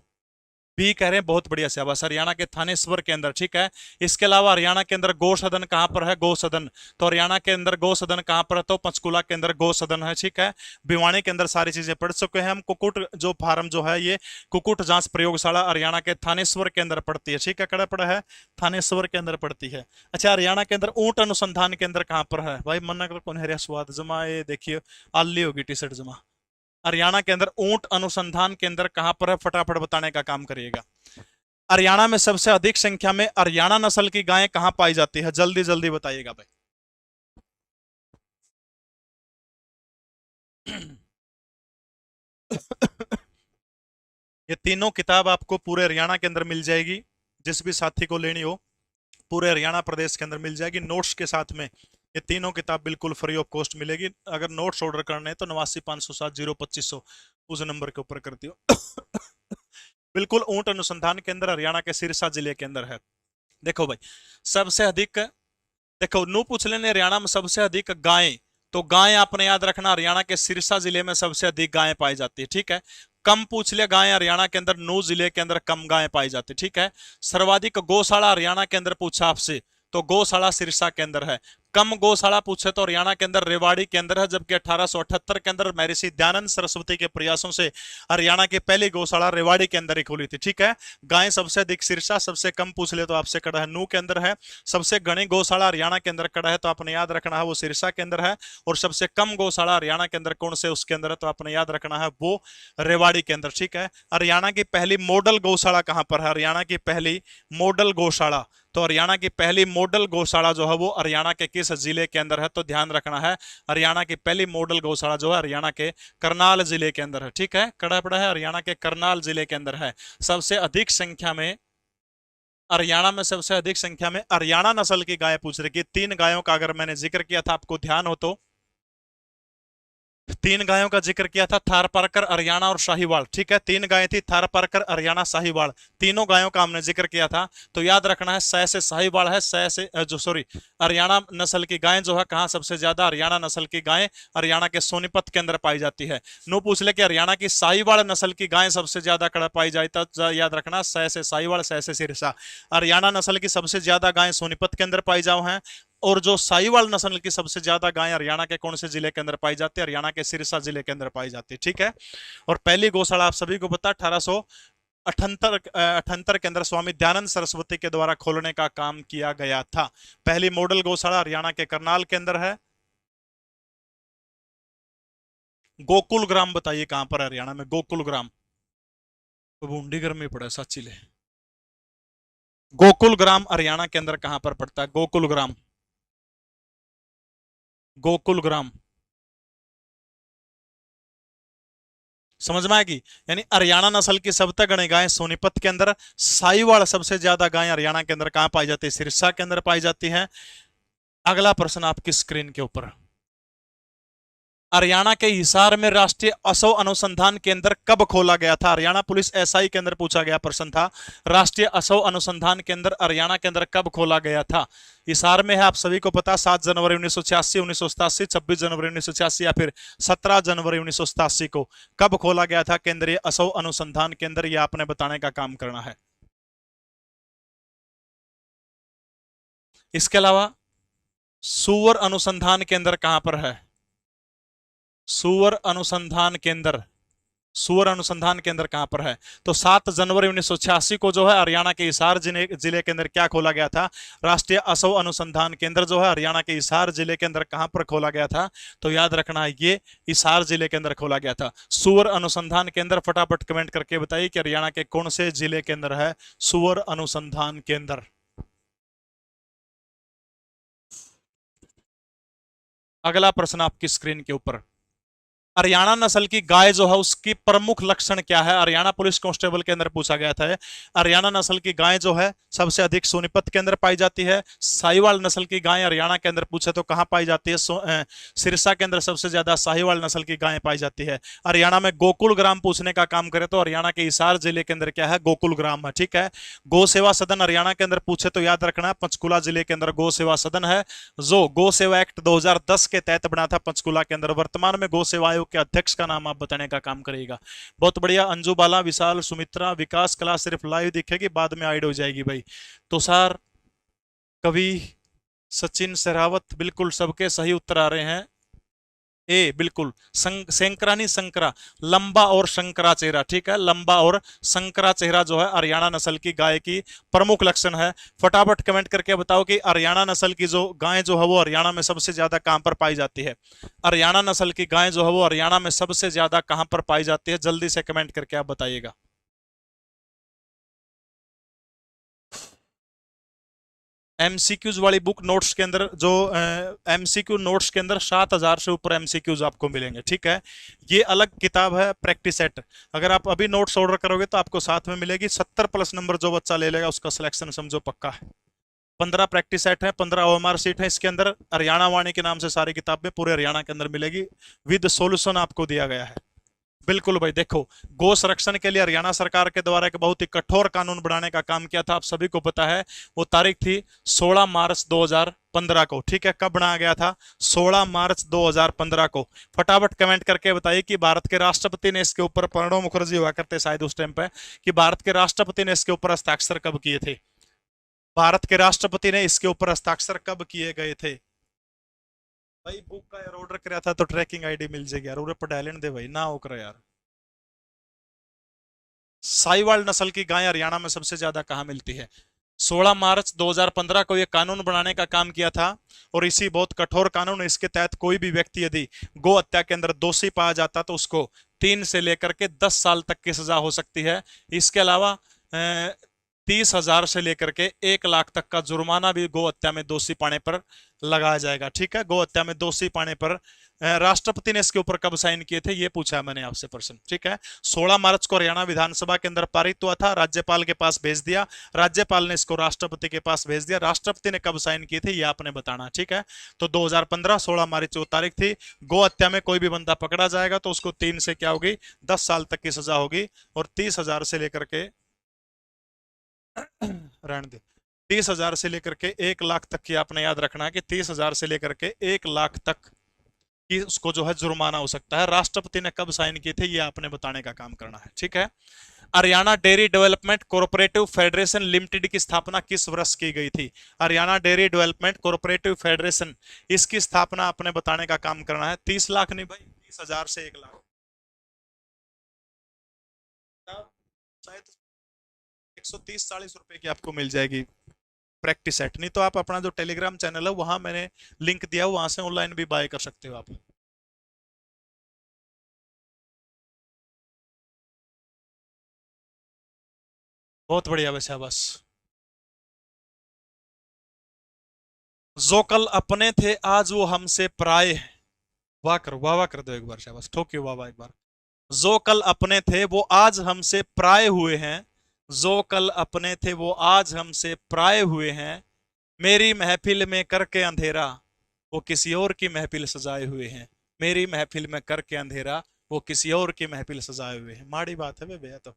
बी कह रहे हैं, बहुत बढ़िया शाबाश। हरियाणा के थानेश्वर के अंदर। ठीक है, इसके अलावा हरियाणा के अंदर गौ सदन कहां पर है? गौ सदन, तो हरियाणा के अंदर गौ सदन कहां पर है? तो पंचकुला के अंदर गौ सदन है। ठीक है, भिवानी के अंदर सारी चीजें पढ़ चुके हैं हम। कुकुट जो फार्म जो है ये कुकुट जांच प्रयोगशाला हरियाणा के थानेश्वर के अंदर पड़ती है। ठीक है, कड़ा पड़ा है, थानेश्वर के अंदर पड़ती है। अच्छा, हरियाणा के अंदर ऊंट अनुसंधान के अंदर कहां पर है? भाई मन कर कौन है स्वाद जमा, ये देखिए आली होगी टी शर्ट जमा। हरियाणा के अंदर ऊंट अनुसंधान केंद्र कहां पर है? फटाफट बताने का काम करिएगा। हरियाणा में सबसे अधिक संख्या में हरियाणा नस्ल की गायें कहां पाई जाती है? जल्दी जल्दी बताइएगा भाई। ये तीनों किताब आपको पूरे हरियाणा के अंदर मिल जाएगी, जिस भी साथी को लेनी हो पूरे हरियाणा प्रदेश के अंदर मिल जाएगी नोट्स के साथ में। ये तीनों किताब बिल्कुल फ्री ऑफ कॉस्ट मिलेगी। अगर नोट्स ऑर्डर करने हैं तो 89 507 0 2500 उस नंबर के ऊपर कर दियो। बिल्कुल ऊंट अनुसंधान केंद्र हरियाणा के सिरसा जिले के अंदर है। देखो भाई, सबसे अधिक, देखो नू पूछ लेने हरियाणा में सबसे अधिक गायें, तो गायें आपने याद रखना हरियाणा के सिरसा जिले में सबसे अधिक गायें पाई जाती है। ठीक है, कम पूछ लिया गायें हरियाणा के अंदर नू जिले के अंदर कम गायें पाई जाती है। ठीक है, सर्वाधिक गौशाला हरियाणा के अंदर पूछा आपसे, तो गौशाला सिरसा के अंदर है। कम गौशाला पूछे तो हरियाणा के अंदर रेवाड़ी के अंदर है, जबकि 1878 के अंदर महर्षि दयानंद सरस्वती के प्रयासों से हरियाणा की पहली गौशाला रेवाड़ी के अंदर ही खुली थी। ठीक है, गाय सबसे अधिक सिरसा, सबसे कम पूछ ले तो आपसे कड़ा है नू के अंदर है। सबसे घनी गौशाला हरियाणा के अंदर कड़ा है, तो आपने याद रखना है वो सिरसा के अंदर है। और सबसे कम गौशाला हरियाणा के अंदर कौन से उसके अंदर है? तो आपने याद रखना है वो रेवाड़ी के अंदर। ठीक है, हरियाणा की पहली मॉडल गौशाला कहां पर है? हरियाणा की पहली मॉडल गौशाला, तो हरियाणा की पहली मॉडल गौशाला जो है वो हरियाणा के किस जिले के अंदर है? तो ध्यान रखना है, हरियाणा की पहली मॉडल गौशाला जो है हरियाणा के करनाल जिले के अंदर है। ठीक है, कड़ा पड़ा है, हरियाणा के करनाल जिले के अंदर है। सबसे अधिक संख्या में हरियाणा में सबसे अधिक संख्या में हरियाणा नस्ल की गाय पूछ रही है। तीन गायों का अगर मैंने जिक्र किया था आपको ध्यान हो तो, तीन गायों का जिक्र किया था, थारपारकर, हरियाणा और शाहीवाल। ठीक है, तीन गायें थी, थारपारकर, हरियाणा, शाहीवाल, तीनों गायों का हमने जिक्र किया था। तो याद रखना है सै से शाहीवाल है, सै से जो सॉरी हरियाणा नस्ल की गायें जो है कहाँ सबसे ज्यादा, हरियाणा नस्ल की गायें हरियाणा के सोनीपत के अंदर पाई जाती है। नो पूछ ले कि हरियाणा की शाहीवाल नस्ल की गायें सबसे ज्यादा कड़ा पाई जाती है, याद रखना सै से शाहीवाल, सै से सिरसा। हरियाणा नस्ल की सबसे ज्यादा गायें सोनीपत के अंदर पाई जाओ हैं, और जो साहिवाल नस्ल की सबसे ज्यादा गायें हरियाणा के कौन से जिले के अंदर पाई जाती है, हरियाणा के सिरसा जिले के अंदर पाई जाती है। ठीक है, और पहली गौशाला आप सभी को पता 1878 के अंदर स्वामी दयानंद सरस्वती के द्वारा खोलने का काम किया गया था। पहली मॉडल गौशाला हरियाणा के करनाल के अंदर है। गोकुल ग्राम बताइए कहां पर है हरियाणा में, गोकुल ग्राम, तो बूंदी गर्मी पड़ा साची ले। गोकुल ग्राम हरियाणा के अंदर कहां पर पड़ता है, गोकुल ग्राम, गोकुल ग्राम, समझ में आएगी। यानी हरियाणा नस्ल की सबसे गणे गायें सोनीपत के अंदर, साहिवाल सबसे ज्यादा गायें हरियाणा के अंदर कहां पाई जाती है, सिरसा के अंदर पाई जाती हैं। अगला प्रश्न आपकी स्क्रीन के ऊपर, हरियाणा के हिसार में राष्ट्रीय असो अनुसंधान केंद्र कब खोला गया था। हरियाणा पुलिस एसआई के अंदर पूछा गया प्रश्न था, राष्ट्रीय असो अनुसंधान केंद्र हरियाणा के अंदर कब खोला गया था। हिसार में है, आप सभी को पता, 7 जनवरी 1986, 1987, 26 जनवरी 1986 या फिर 17 जनवरी 1987 को कब खोला गया था केंद्रीय असो अनुसंधान केंद्र, यह आपने बताने का काम करना है। इसके अलावा सुअर अनुसंधान केंद्र कहां पर है, सुअर अनुसंधान केंद्र, सुअर अनुसंधान केंद्र कहां पर है। तो 7 जनवरी 1986 को जो है हरियाणा के हिसार जिले के अंदर क्या खोला गया था, राष्ट्रीय असो अनुसंधान केंद्र जो है हरियाणा के हिसार जिले के अंदर कहां पर खोला गया था। तो याद रखना है ये हिसार जिले के अंदर खोला गया था। सुअर अनुसंधान केंद्र फटाफट कमेंट करके बताइए कि हरियाणा के कौन से जिले के अंदर है सुअर अनुसंधान केंद्र। अगला प्रश्न आपकी स्क्रीन के ऊपर, हरियाणा नस्ल की गाय जो है उसकी प्रमुख लक्षण क्या है, हरियाणा पुलिस कांस्टेबल के अंदर पूछा गया था। हरियाणा नस्ल की गाय जो है सबसे अधिक सोनीपत के अंदर पाई जाती है। साहिवाल नस्ल की गाय हरियाणा के अंदर पूछे तो कहां पाई जाती है, सिरसा के अंदर सबसे ज्यादा साहिवाल नस्ल की गाय पाई जाती है। हरियाणा में गोकुल ग्राम पूछने का काम करे तो हरियाणा के हिसार जिले के अंदर क्या है, गोकुल ग्राम है। ठीक है, गौ सेवा सदन हरियाणा के अंदर पूछे तो याद रखना पंचकुला जिले के अंदर गौ सेवा सदन है, जो गौ सेवा एक्ट 2010 के तहत बना था पंचकुला के अंदर। वर्तमान में गौ सेवा के अध्यक्ष का नाम आप बताने का काम करेगा। बहुत बढ़िया, अंजू बाला, विशाल, सुमित्रा, विकास, क्लास सिर्फ लाइव दिखेगी, बाद में हाइड हो जाएगी भाई। तुषार, कवि, सचिन, सहरावत, बिल्कुल सबके सही उत्तर आ रहे हैं। ए बिल्कुल, शंकरा नहीं संकरा, लंबा और शंकरा चेहरा। ठीक है, लंबा और शंकरा चेहरा जो है हरियाणा नस्ल की गाय की प्रमुख लक्षण है। फटाफट कमेंट करके बताओ कि हरियाणा नस्ल की जो गाय जो है वो हरियाणा में सबसे ज्यादा कहां पर पाई जाती है। हरियाणा नस्ल की गाय जो है वो हरियाणा में सबसे ज्यादा कहां पर पाई जाती है, जल्दी से कमेंट करके आप बताइएगा। एमसीक्यूज वाली बुक नोट्स के अंदर जो एमसीक्यू नोट्स के अंदर 7000 से ऊपर एमसीक्यूज आपको मिलेंगे। ठीक है, ये अलग किताब है प्रैक्टिस सेट। अगर आप अभी नोट्स ऑर्डर करोगे तो आपको साथ में मिलेगी। 70+ नंबर जो बच्चा ले लेगा उसका सिलेक्शन समझो पक्का है। 15 प्रैक्टिस सेट है, 15 ओएमआर सीट है। इसके अंदर हरियाणा वाणी के नाम से सारी किताबें पूरे हरियाणा के अंदर मिलेगी, विद सॉल्यूशन आपको दिया गया है। बिल्कुल भाई, देखो गौ संरक्षण के लिए हरियाणा सरकार के द्वारा एक बहुत ही कठोर कानून बनाने का काम किया था, आप सभी को पता है। वो तारीख थी 16 मार्च 2015 को। ठीक है, कब बनाया गया था, 16 मार्च 2015 को। फटाफट कमेंट करके बताइए कि भारत के राष्ट्रपति ने इसके ऊपर, प्रणब मुखर्जी हुआ करते शायद उस टाइम पे, कि भारत के राष्ट्रपति ने इसके ऊपर हस्ताक्षर कब किए थे। भारत के राष्ट्रपति ने इसके ऊपर हस्ताक्षर कब किए गए थे। भाई बुक का यार ऑर्डर कराया था तो ट्रैकिंग आईडी मिल जाएगी यार, उरे पढ़ा दे भाई ना होकर यार। साहिवाल नस्ल की गाय हरियाणा में सबसे ज्यादा कहां मिलती है। 16 मार्च 2015 को यह कानून बनाने का काम किया था, और इसी बहुत कठोर कानून, इसके तहत कोई भी व्यक्ति यदि गौ हत्या के अंदर दोषी पाया जाता तो उसको 3 से लेकर के 10 साल तक की सजा हो सकती है। इसके अलावा 30,000 से लेकर के 1 लाख तक का जुर्माना भी गौ हत्या में दोषी पाने पर लगाया जाएगा। ठीक है, गौ हत्या में दोषी पाने पर राष्ट्रपति ने इसके ऊपर कब साइन किए थे, ये पूछा है मैंने आपसे प्रश्न। ठीक है, 16 मार्च को हरियाणा विधानसभा के अंदर पारित हुआ था, राज्यपाल के पास भेज दिया, राज्यपाल ने इसको राष्ट्रपति के पास भेज दिया, राष्ट्रपति ने कब साइन किए थे ये आपने बताना। ठीक है, तो 2015 16 मार्च जो तारीख थी। गौ हत्या में कोई भी बंदा पकड़ा जाएगा तो उसको 3 से क्या होगी, 10 साल तक की सजा होगी। और 30,000 से लेकर के रहने दे 30,000 से लेकर के 1 लाख तक की आपने याद रखना है कि 30,000 से लेकर के 1 लाख तक कि उसको जो है जुर्माना हो सकता है। राष्ट्रपति ने कब साइन किए थे ये आपने बताने का काम करना है। ठीक है, Haryana dairy development cooperative federation limited की स्थापना किस वर्ष की गई थी? Haryana dairy development cooperative federation, इसकी स्थापना आपने बताने का काम करना है। 30 लाख नहीं भाई, 30,000 से 1 लाख, शायद 130-40 रुपए की आपको मिल जाएगी प्रैक्टिस सेट। नहीं तो आप अपना जो टेलीग्राम चैनल है वहां मैंने लिंक दिया, वहां से ऑनलाइन भी बाय कर सकते हो आप। बहुत बढ़िया, वैसे बस। जो कल अपने थे आज वो हमसे पराए हैं। वाह करो, वाह वाह कर दो एक बार, शाबाश, ठोकियो वाह वाह एक बार। जो कल अपने थे वो आज हमसे पराए हुए हैं, जो कल अपने थे वो आज हमसे पराए हुए हैं, मेरी महफिल में करके अंधेरा वो किसी और की महफिल सजाए हुए हैं, मेरी महफिल में करके अंधेरा वो किसी और की महफिल सजाए हुए हैं। माड़ी बात है भैया। तो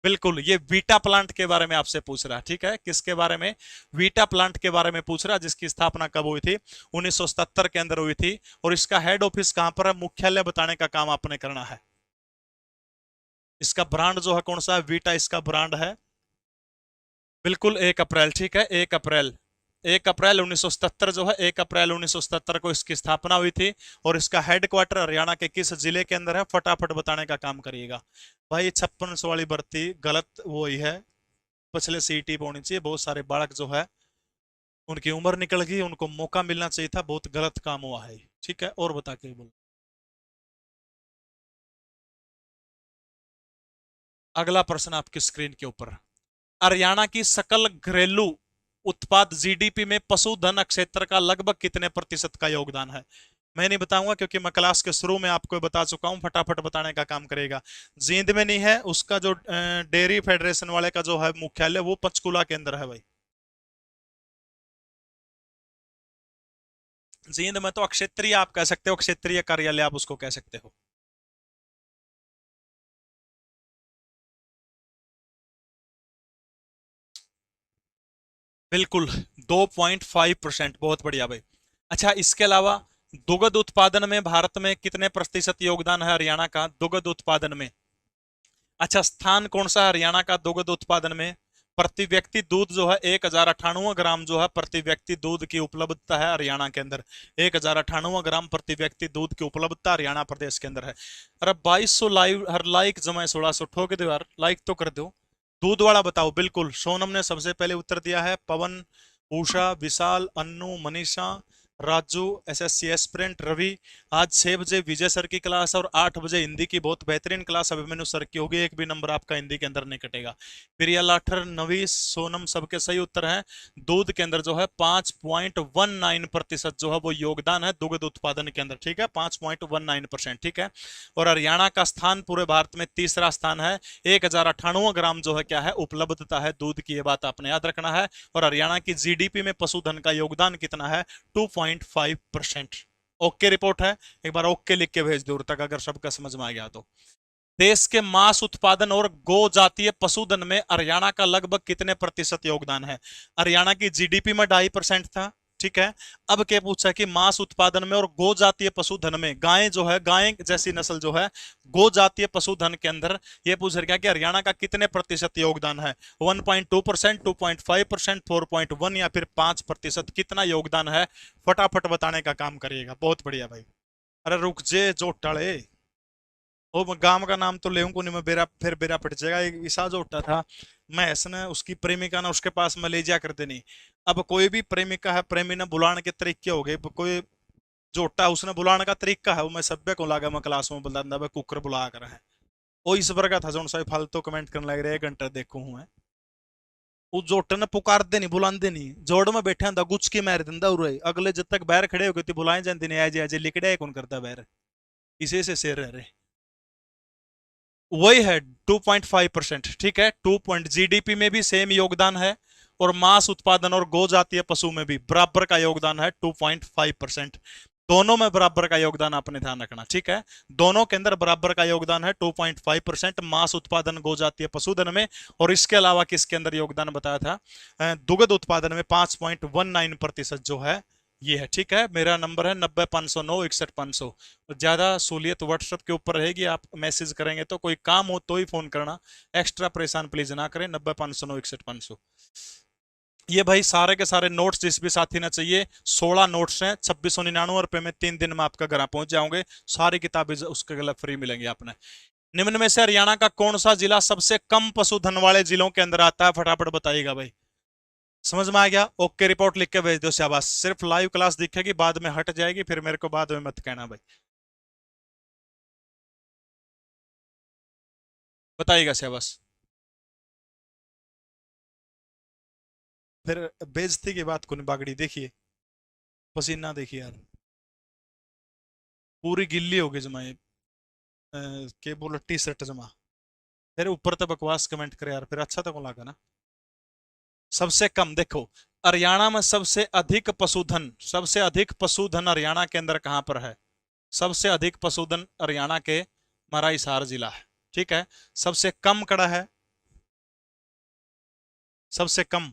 बिल्कुल, ये वीटा प्लांट के बारे में आपसे पूछ रहा है। ठीक है, किसके बारे में? वीटा प्लांट के बारे में पूछ रहा है, जिसकी स्थापना कब हुई थी? 1977 के अंदर हुई थी। और इसका हेड ऑफिस कहां पर है, मुख्यालय बताने का काम आपने करना है। इसका ब्रांड जो है कौन सा है? वीटा इसका ब्रांड है। बिल्कुल 1 अप्रैल। ठीक है, 1 अप्रैल, 1 अप्रैल 1977 जो है, 1 अप्रैल 1977 को इसकी स्थापना हुई थी। और इसका हेडक्वार्टर हरियाणा के किस जिले के अंदर है? फटाफट बताने का काम करिएगा भाई। 56 वाली भर्ती गलत वो ही है, पिछले सीईटी पे होनी चाहिए। बहुत सारे बालक जो है उनकी उम्र निकल गई, उनको मौका मिलना चाहिए था, बहुत गलत काम हुआ है। ठीक है, और बता के बोल। अगला प्रश्न आपकी स्क्रीन के ऊपर, हरियाणा की सकल घरेलू उत्पाद जीडीपी में पशुधन क्षेत्र का लगभग कितने प्रतिशत का योगदान है? मैं नहीं बताऊंगा क्योंकि मैं क्लास के शुरू में आपको बता चुका हूं, फटाफट बताने का काम करेगा। जींद में नहीं है, उसका जो डेयरी फेडरेशन वाले का जो है मुख्यालय वो पंचकुला के अंदर है भाई। जींद में तो क्षेत्रीय आप कह सकते हो, क्षेत्रीय कार्यालय आप उसको कह सकते हो। बिल्कुल 2.5%, बहुत बढ़िया भाई। अच्छा, इसके अलावा दुग्ध उत्पादन में भारत में कितने प्रतिशत योगदान है हरियाणा का दुग्ध उत्पादन में? अच्छा, स्थान कौन सा है हरियाणा का दुग्ध उत्पादन में? प्रति व्यक्ति दूध जो है 1,098 ग्राम जो है प्रति व्यक्ति दूध की उपलब्धता है हरियाणा के अंदर। 1,098 ग्राम प्रति व्यक्ति दूध की उपलब्धता हरियाणा प्रदेश के अंदर है। अरे 2200 लाइव हर लाइक जमा 1600 ठोक दो यार, लाइक तो कर दो। दूध वाला बताओ। बिल्कुल, सोनम ने सबसे पहले उत्तर दिया है, पवन, उषा, विशाल, अन्नू, मनीषा, राजू, एसएससी एस्पिरेंट, रवि। आज 6 बजे विजय सर की क्लास और 8 बजे हिंदी की बहुत बेहतरीन क्लास अभिमन्यु सर की होगी। एक भी नंबर आपका हिंदी के अंदर नहीं कटेगा। प्रिया लाठर, नवी, सोनम सबके सही उत्तर हैं। दूध के अंदर जो है 5.19% जो है वो योगदान है दुग्ध उत्पादन के अंदर। ठीक है, 5.19%। ठीक है, और हरियाणा का स्थान पूरे भारत में तीसरा स्थान है। 1,098 ग्राम जो है क्या है, उपलब्धता है दूध की, ये बात आपने याद रखना है। और हरियाणा की जीडीपी में पशुधन का योगदान कितना है? 2.5%। ओके रिपोर्ट है, एक बार ओके लिख के भेज दो तक, अगर सबका समझ में आ गया तो। देश के मांस उत्पादन और गो जातीय पशुधन में हरियाणा का लगभग कितने प्रतिशत योगदान है? हरियाणा की जीडीपी में 2.5% था। ठीक है, अब क्या पूछा कि मांस उत्पादन में और गो जातीय पशुधन में, गाय जो है, गाय जैसी नस्ल जो है, गो जातीय पशुधन के अंदर ये पूछ रहा कि हरियाणा का कितने प्रतिशत योगदान है? 1.2%, 2.5%, 4.1 या फिर 5%? कितना योगदान है फटाफट बताने का काम करिएगा। बहुत बढ़िया भाई। अरे रुक जे जो टले, वो गांव का नाम तो ले को नहीं, मैं बेरा फिर बेरा पिट जाएगा। एक ईसा जो उठा था, मैं ऐसा उसकी प्रेमिका ना उसके पास मलेजिया करते नहीं। अब कोई भी प्रेमिका है, प्रेमी ने बुलाने के तरीके हो गए। कोई जोटा उसने बुलाने का तरीका है, वो मैं सभ्य को लागा, मैं क्लास में बुला कुकर बुला कर है। वो इस बार का था जो फालतू कमेंट करने लग रहे 1 घंटा देखू हूं मैं। वो जोटे ने पुकारते नहीं बुलाते नहीं, जोड़ में बैठे हैं गुच की मार दिंदा उरे, अगले जब तक बाहर खड़े हो गए बुलाए जाते नहीं, आज आज लिकड़े कौन करता बाहर, इसे से शेर रह रहे, वही है 2.5%। ठीक है, 2 जीडीपी में भी सेम योगदान है, और मांस उत्पादन और गो जातीय पशु में भी बराबर का योगदान है 2.5%। दोनों में बराबर का योगदान आपने ध्यान रखना। ठीक है, दोनों के अंदर बराबर का योगदान है 2.5% मांस उत्पादन गो जातीय पशुधन में, और इसके अलावा किसके अंदर योगदान बताया था, दुग्ध उत्पादन में 5.19% जो है ये है। ठीक है, मेरा नंबर है 90 509 61 500। ज्यादा सहूलियत व्हाट्सएप के ऊपर रहेगी, आप मैसेज करेंगे तो, कोई काम हो तो ही फोन करना, एक्स्ट्रा परेशान प्लीज ना करें। 90 509 61 500। ये भाई सारे के सारे नोट्स जिस भी साथी ने चाहिए, 16 नोट्स हैं, 2699 रुपए में 3 दिन में आपका घर पहुंच जाओगे, सारी किताबें उसके गला फ्री मिलेंगी आपने। निम्न में से हरियाणा का कौन सा जिला सबसे कम पशुधन वाले जिलों के अंदर आता है, फटाफट बताइएगा भाई। समझ में आ गया? ओके, रिपोर्ट लिख के भेज दो शाबाश। सिर्फ लाइव क्लास दिखेगी, बाद में हट जाएगी, फिर मेरे को बाद में मत कहना भाई। बताइएगा शाबाश। फिर बेइज्जती की बात कौन बागड़ी, देखिए पसीना देखिए यार, पूरी गिल्ली हो गई जमा, के बोलो टी शर्ट जमा, फिर ऊपर तो बकवास कमेंट करे यार, फिर अच्छा तो कौन लगा ना। सबसे कम देखो, हरियाणा में सबसे अधिक पशुधन, सबसे अधिक पशुधन हरियाणा के अंदर कहां पर है? सबसे अधिक पशुधन हरियाणा के हमारा हिसार जिला है। ठीक है, सबसे कम कड़ा है, सबसे कम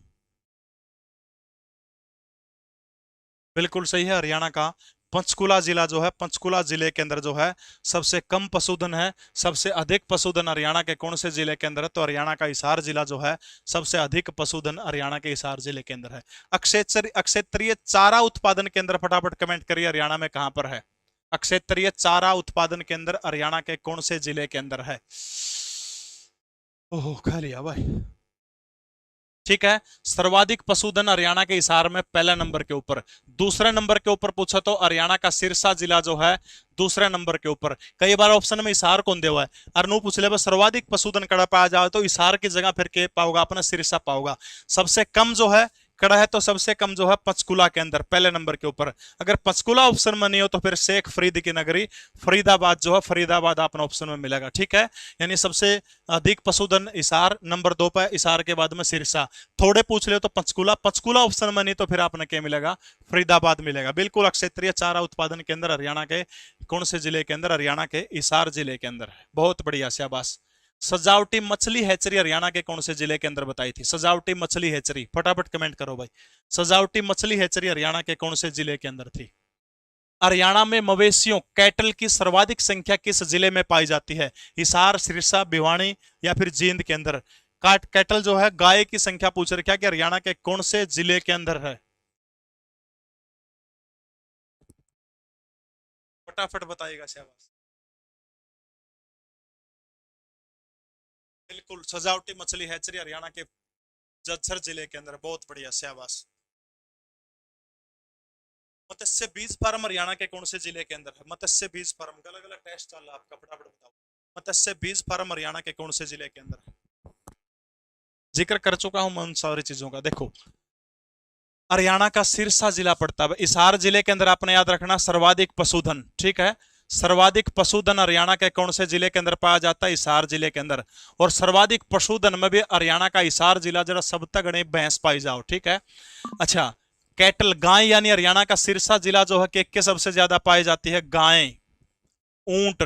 बिल्कुल सही है, हरियाणा का पंचकुला जिला जो है, पंचकुला जिले के अंदर जो है सबसे कम पशुधन है। सबसे अधिक पशुधन हरियाणा के कौन से जिले के अंदर है? तो हरियाणा का हिसार जिला जो है सबसे अधिक पशुधन हरियाणा के हिसार जिले के अंदर है। अक्षेत्रीय चारा उत्पादन के अंदर फटाफट कमेंट करिए, हरियाणा में कहां पर है? अक्षेत्रीय चारा उत्पादन के अंदर हरियाणा के कौन से जिले के अंदर है? ओह खा लिया भाई। ठीक है, सर्वाधिक पशुधन हरियाणा के हिसार में पहले नंबर के ऊपर। दूसरे नंबर के ऊपर पूछा तो हरियाणा का सिरसा जिला जो है दूसरे नंबर के ऊपर। कई बार ऑप्शन में हिसार कौन दिया हुआ है, अरनू पूछ ले सर्वाधिक पशुधन कड़ा पाया जाए तो हिसार की जगह फिर के पाओगा अपना सिरसा पाओगा। सबसे कम जो है कड़ा है तो सबसे कम जो है पंचकुला के अंदर पहले नंबर के ऊपर। अगर पंचकुला ऑप्शन में नहीं हो तो फिर शेख फरीद की नगरी फरीदाबाद जो है, फरीदाबाद अपना ऑप्शन में मिलेगा। ठीक है, यानी सबसे अधिक पशुधन हिसार नंबर 2 पर, हिसार के बाद में सिरसा। थोड़े पूछ ले तो पंचकुला, पंचकुला ऑप्शन में नहीं तो फिर आपने क्या मिलेगा? फरीदाबाद मिलेगा। बिल्कुल क्षेत्रीय चारा उत्पादन के अंदर हरियाणा के कौन से जिले के अंदर? हरियाणा के हिसार जिले के अंदर है। बहुत बढ़िया, शाबाश। सजावटी मछली हैचरी हरियाणा के कौन से जिले के अंदर बताई थी? सजावटी मछली हैचरी फटाफट कमेंट करो भाई। सजावटी मछली हैचरी हरियाणा के कौन से जिले के अंदर थी? हरियाणा में मवेशियों कैटल की सर्वाधिक संख्या किस जिले में पाई जाती है? हिसार, सिरसा, भिवानी या फिर जींद के अंदर? कैटल जो है गाय की संख्या पूछ रखा कि हरियाणा के कौन से जिले के अंदर है? फटाफट बताइएगा शाबाश। बिल्कुल, सजावटी मछली हैचरी हरियाणा के जज्जर जिले के अंदर। बहुत बढ़िया, शाबाश। मत्स्य बीज फार्म हरियाणा के कौन से जिले के अंदर है? मत्स्य बीज फार्म का अलग अलग टेस्ट चल रहा है आपका, फटाफट बताओ। मत्स्य बीज फार्म हरियाणा के कौन से जिले के अंदर है? जिक्र कर चुका हूं मैं उन सारी चीजों का। देखो, हरियाणा का सिरसा जिला पड़ता है। हिसार जिले के अंदर आपने याद रखना सर्वाधिक पशुधन। ठीक है, सर्वाधिक पशुधन हरियाणा के कौन से जिले के अंदर पाया जाता है? हिसार जिले के अंदर। और सर्वाधिक पशुधन में भी हरियाणा का हिसार जिला जरा सब तक गणे भैंस पाई जाओ। ठीक है, अच्छा, कैटल गाय यानी हरियाणा का सिरसा जिला जो है के सबसे ज्यादा पाई जाती है गाय, ऊंट,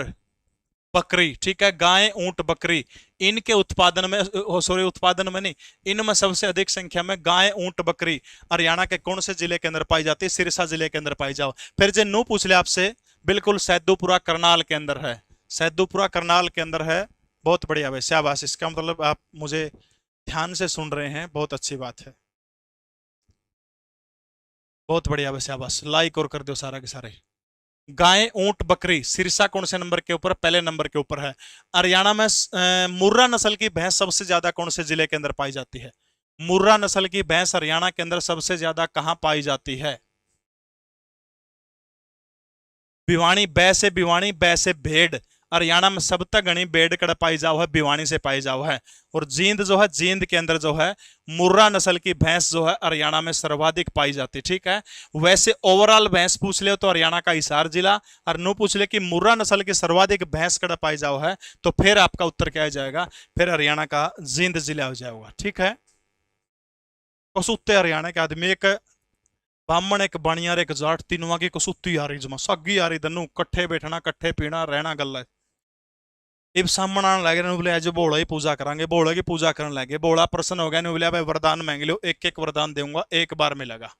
बकरी। ठीक है, गाय, ऊंट, बकरी, इनके उत्पादन में, सॉरी उत्पादन में नहीं, इनमें सबसे अधिक संख्या में गाय, ऊंट, बकरी हरियाणा के कौन से जिले के अंदर पाई जाती है? सिरसा जिले के अंदर पाई जाओ। फिर जो नू पूछ ले आपसे, बिल्कुल सैदुपुरा करनाल के अंदर है। सैदुपुरा करनाल के अंदर है। बहुत बढ़िया भाई, शाबाश। इसका मतलब आप मुझे ध्यान से सुन रहे हैं, बहुत अच्छी बात है। बहुत बढ़िया भाई, शाबाश। लाइक और कर दो सारा के सारे। गाय, ऊंट, बकरी, सिरसा कौन से नंबर के ऊपर? पहले नंबर के ऊपर है। हरियाणा में मुर्रा नस्ल की भैंस सबसे ज्यादा कौन से जिले के अंदर पाई जाती है? मुर्रा नस्ल की भैंस हरियाणा के अंदर सबसे ज्यादा कहां पाई जाती है? भिवानी, बै से भिवानी, बै से भेड़। हरियाणा में सबसे घनी भेड़ पाई जाओ है भिवानी से पाई जाओ है। और जींद जो है, जींद के अंदर जो है मुर्रा नस्ल की भैंस जो है हरियाणा में सर्वाधिक पाई जाती है। ठीक है, वैसे ओवरऑल भैंस पूछ ले तो हरियाणा का हिसार जिला, और नो पूछ ले कि मुर्रा नस्ल की सर्वाधिक भैंस कड़ा पाई जाओ है, तो फिर आपका उत्तर क्या हो जाएगा, फिर हरियाणा का जींद जिला हो जाएगा। ठीक है, कसूते हरियाणा के आदमी, एक ब्राह्मण, एक बणियार, एक जाट, तीनों की कसूती आ रही जमा सगी आ रही, दनू कट्ठे बैठना, कट्ठे पीना, रहना गल्ला। इब सामने आने लगे बोले आज बोला ही पूजा करांगे, बोला की पूजा करने लगे, बोला प्रसन्न हो गया, बोले भाई वरदान मांग लो, एक एक वरदान दूंगा, एक बार मिलेगा।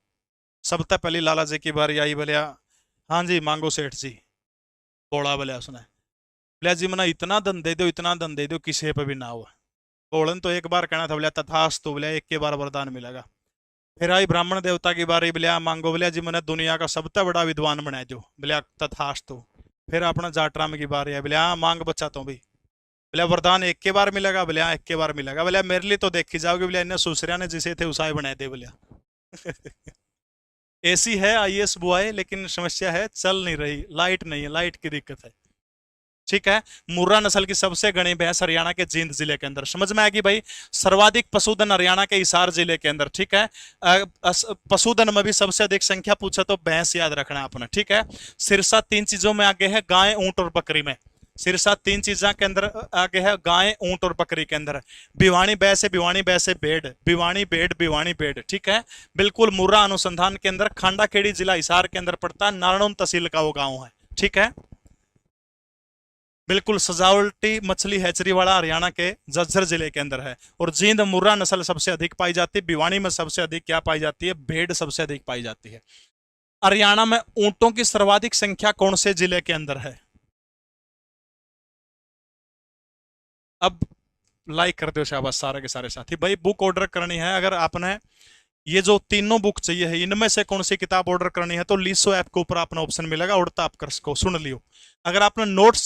सबसे पहले लाला जी की बारी आई, बोलिया हाँ जी मांगो सेठ जी। बोला बोलिया उसने, बोलिया जी मना इतना धन दे दो, इतना धन दे दो किसी पे भी ना हो। बोलन तो एक बार कहना था, बोलिया तथास्तु, बोलिया एक के बार वरदान मिलेगा। फिर आई ब्राह्मण देवता की बारी, बोलिया मांगो, बोलिया जी मैंने दुनिया का सबसे बड़ा विद्वान बना दो, बोलिया तथास्तु। फिर अपना जाटराम की बारी है, बोलिया हाँ मांग बच्चा तो भी, बोलिया वरदान एक के बार मिलेगा, बोलिया एक के बार मिलेगा, बोलिया मेरे लिए तो देखी जाओगे, बोलिया इन्हें सुसरिया ने जिसे थे उसाए बनाए दे, बोलिया एसी है आईएएस बुआए, लेकिन समस्या है चल नहीं रही, लाइट नहीं है, लाइट की दिक्कत है। ठीक है, मुर्रा नस्ल की सबसे घनी भैंस हरियाणा के जींद जिले के अंदर, समझ में आएगी भाई। सर्वाधिक पशुधन हरियाणा के हिसार जिले के अंदर। ठीक है, पशुधन में भी सबसे अधिक संख्या पूछा तो भैंस याद रखना है आपने। ठीक है, सिरसा 3 चीजों में आगे है, गाय, ऊंट और बकरी में। सिरसा 3 चीजों के अंदर आगे है, गाय, ऊंट और बकरी के अंदर। भिवानी भैंस है, भिवानी भैंस है, भेड़, भिवानी भेड़, भिवानी भेड़। ठीक है, बिल्कुल मुर्रा अनुसंधान के अंदर, खांडाखेड़ी जिला हिसार के अंदर पड़ता है, नारायण तहसील का वो गाँव है। ठीक है, बिल्कुल सजावटी मछली हैचरी वाला हरियाणा के झज्जर जिले के अंदर है। और जींद मुर्रा नस्ल सबसे अधिक पाई जाती है। भिवानी में सबसे अधिक क्या पाई जाती है, भेड़ सबसे अधिक पाई जाती है। हरियाणा में ऊंटों की सर्वाधिक संख्या कौन से जिले के अंदर है? अब लाइक कर दो शाबाश सारे के सारे साथी। भाई बुक ऑर्डर करनी है, अगर आपने ये जो तीनों बुक चाहिए है, इनमें से कौन सी किताब ऑर्डर करनी है तो लीसो ऐप के ऊपर अपना ऑप्शन मिलेगा, उड़ता आप कर सको, सुन लियो। अगर आपने नोट्स